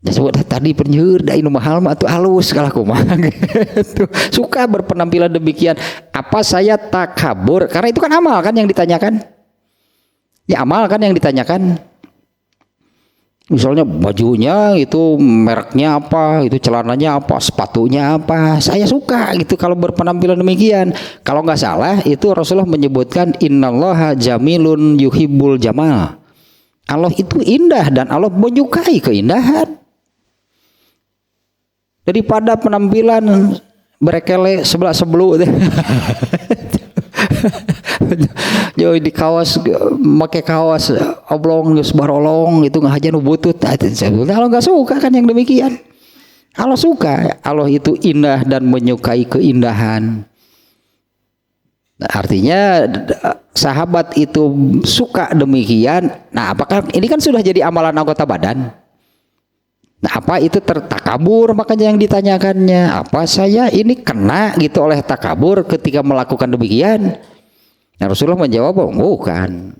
Ya sebut tadi penyeur da inu mahal mah atuh halus kalah kumaha gitu. Suka berpenampilan demikian. Apa saya takabur? Karena itu kan amal kan yang ditanyakan. Ya amal kan yang ditanyakan. Misalnya bajunya itu mereknya apa, itu celananya apa, sepatunya apa. Saya suka gitu kalau berpenampilan demikian. Kalau nggak salah itu Rasulullah menyebutkan innallaha jamilun yuhibbul jamal. Allah itu indah dan Allah menyukai keindahan. Daripada penampilan berekele sebelah sebelu jauh di kaos make kaos oblong geus barolong itu ngahajan butut. Kalau nggak suka kan yang demikian. Kalau suka, Allah itu indah dan menyukai keindahan. Nah, artinya sahabat itu suka demikian. Nah apakah ini kan sudah jadi amalan anggota badan? Nah apa itu tertakabur, makanya yang ditanyakannya apa saya ini kena gitu oleh takabur ketika melakukan demikian. Nah Rasulullah menjawab bukan.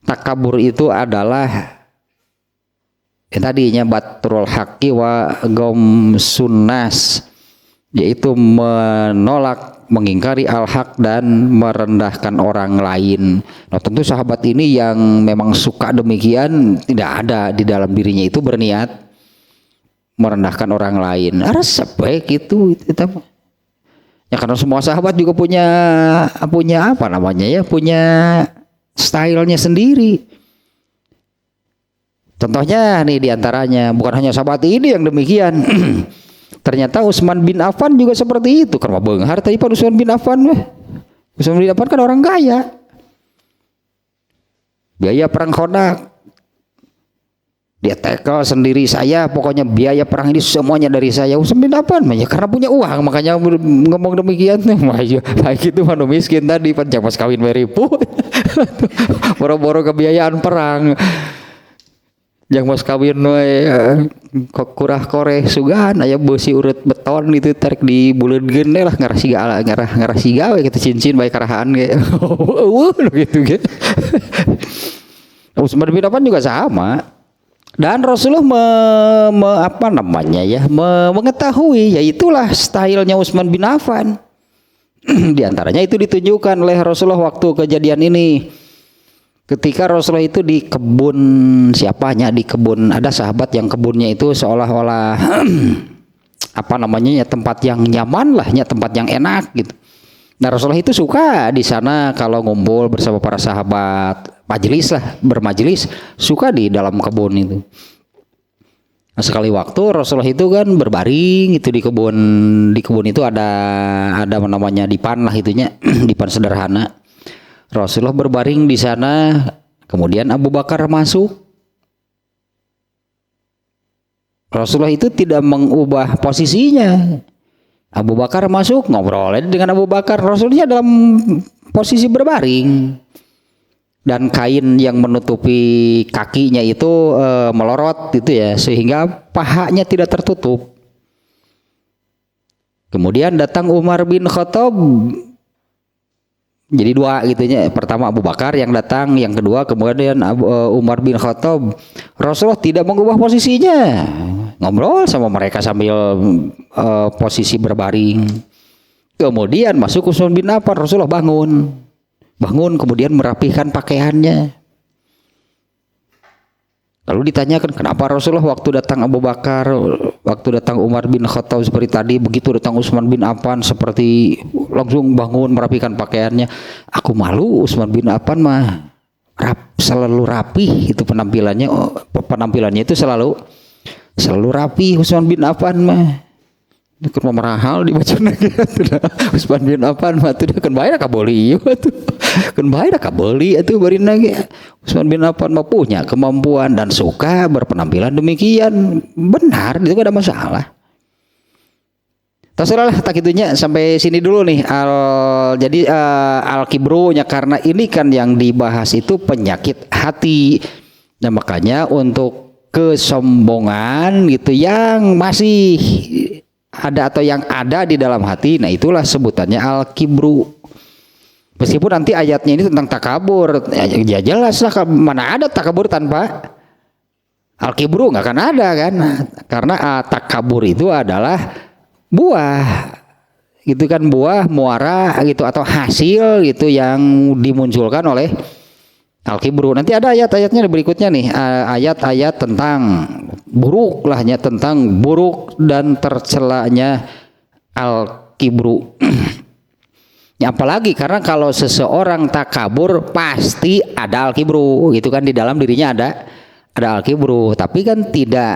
Takabur itu adalah tadinya batrul haqqi wa gom sunnas, yaitu menolak, mengingkari al-haq dan merendahkan orang lain. Nah tentu sahabat ini yang memang suka demikian tidak ada di dalam dirinya itu berniat merendahkan orang lain. Harus sebaik itu. Ya karena semua sahabat juga punya apa namanya ya, punya stylenya sendiri. Contohnya nih diantaranya bukan hanya sahabat ini yang demikian. Ternyata Utsman bin Affan juga seperti itu. Karena beunghar tadi Pak Utsman bin Affan Utsman bin Affan kan orang kaya. Biaya perang Khandaq dia tackle sendiri, saya pokoknya biaya perang ini semuanya dari saya. Utsman bin Affan karena punya uang makanya ngomong demikian. Baik itu manu miskin tadi panjang pas kawin meripu boro-boro kebiayaan perang yang mas kawin kurah koreh sugan aya beusi urut beton itu tarik di buleudgeun lah ngarah siga we kitu cincin bae karahaan ge gitu. Utsman bin Affan juga sama. Dan Rasulullah mengetahui, yaitulah stylenya Utsman bin Affan. Di antaranya itu ditunjukkan oleh Rasulullah waktu kejadian ini. Ketika Rasulullah itu di kebun, di kebun ada sahabat yang kebunnya itu seolah-olah tempat yang nyaman lah, tempat yang enak gitu. Nah Rasulullah itu suka di sana kalau ngumpul bersama para sahabat, bermajelis, suka di dalam kebun itu. Nah, sekali waktu Rasulullah itu kan berbaring itu di kebun itu ada namanya dipan lah itunya, dipan sederhana. Rasulullah berbaring di sana, kemudian Abu Bakar masuk. Rasulullah itu tidak mengubah posisinya. Abu Bakar masuk, ngobrol dengan Abu Bakar. Rasulnya dalam posisi berbaring dan kain yang menutupi kakinya itu melorot gitu ya, sehingga pahanya tidak tertutup. Kemudian datang Umar bin Khattab Jadi dua gitunya. Pertama Abu Bakar yang datang, yang kedua kemudian Umar bin Khattab. Rasulullah tidak mengubah posisinya. Ngobrol sama mereka sambil posisi berbaring. Kemudian masuk Utsman bin Affan, Rasulullah bangun. Bangun kemudian merapihkan pakaiannya. Lalu ditanyakan kenapa Rasulullah waktu datang Abu Bakar, waktu datang Umar bin Khattab seperti tadi, begitu datang Utsman bin Affan seperti langsung bangun merapikan pakaiannya. Aku malu, Utsman bin Affan mah selalu rapi itu penampilannya. Penampilannya itu selalu rapi Utsman bin Affan mah. Itu mahal di bacaan Utsman bin Affan mah tuh kan bayar kabeli tuh. Kan bayar kabeli itu bari lagi. Utsman bin Affan mah punya kemampuan dan suka berpenampilan demikian. Benar, itu gak ada masalah. Terserah tak itunya sampai sini dulu nih. Jadi al-kibrunya karena ini kan yang dibahas itu penyakit hati. Nah makanya untuk kesombongan gitu yang masih ada atau yang ada di dalam hati, nah itulah sebutannya al-kibru. Meskipun nanti ayatnya ini tentang takabur, ya jelas lah, mana ada takabur tanpa al-kibru, nggak akan ada kan? Karena takabur itu adalah buah, gitu kan, buah muara gitu atau hasil gitu yang dimunculkan oleh al-kibru. Nanti ada ayat-ayatnya berikutnya nih, ayat-ayat tentang buruk lahnya, tentang buruk dan tercelanya al-kibru. Ya, apalagi karena kalau seseorang takabur pasti ada al-kibru, gitu kan, di dalam dirinya ada al-kibru. Tapi kan tidak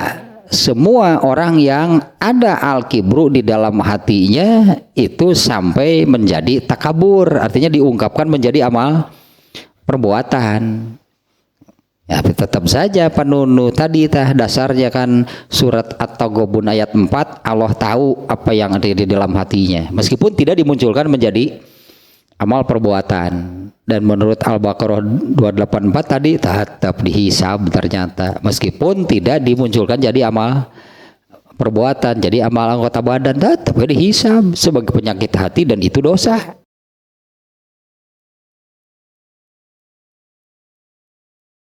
semua orang yang ada al-kibru di dalam hatinya itu sampai menjadi takabur, artinya diungkapkan menjadi amal perbuatan. Ya tetap saja penunu tadi dasarnya kan surat At-Taghabun ayat 4, Allah tahu apa yang ada di dalam hatinya meskipun tidak dimunculkan menjadi amal perbuatan. Dan menurut Al-Baqarah 284 tadi tetap dihisab ternyata meskipun tidak dimunculkan jadi amal perbuatan, jadi amal anggota badan tetap dihisab sebagai penyakit hati dan itu dosa.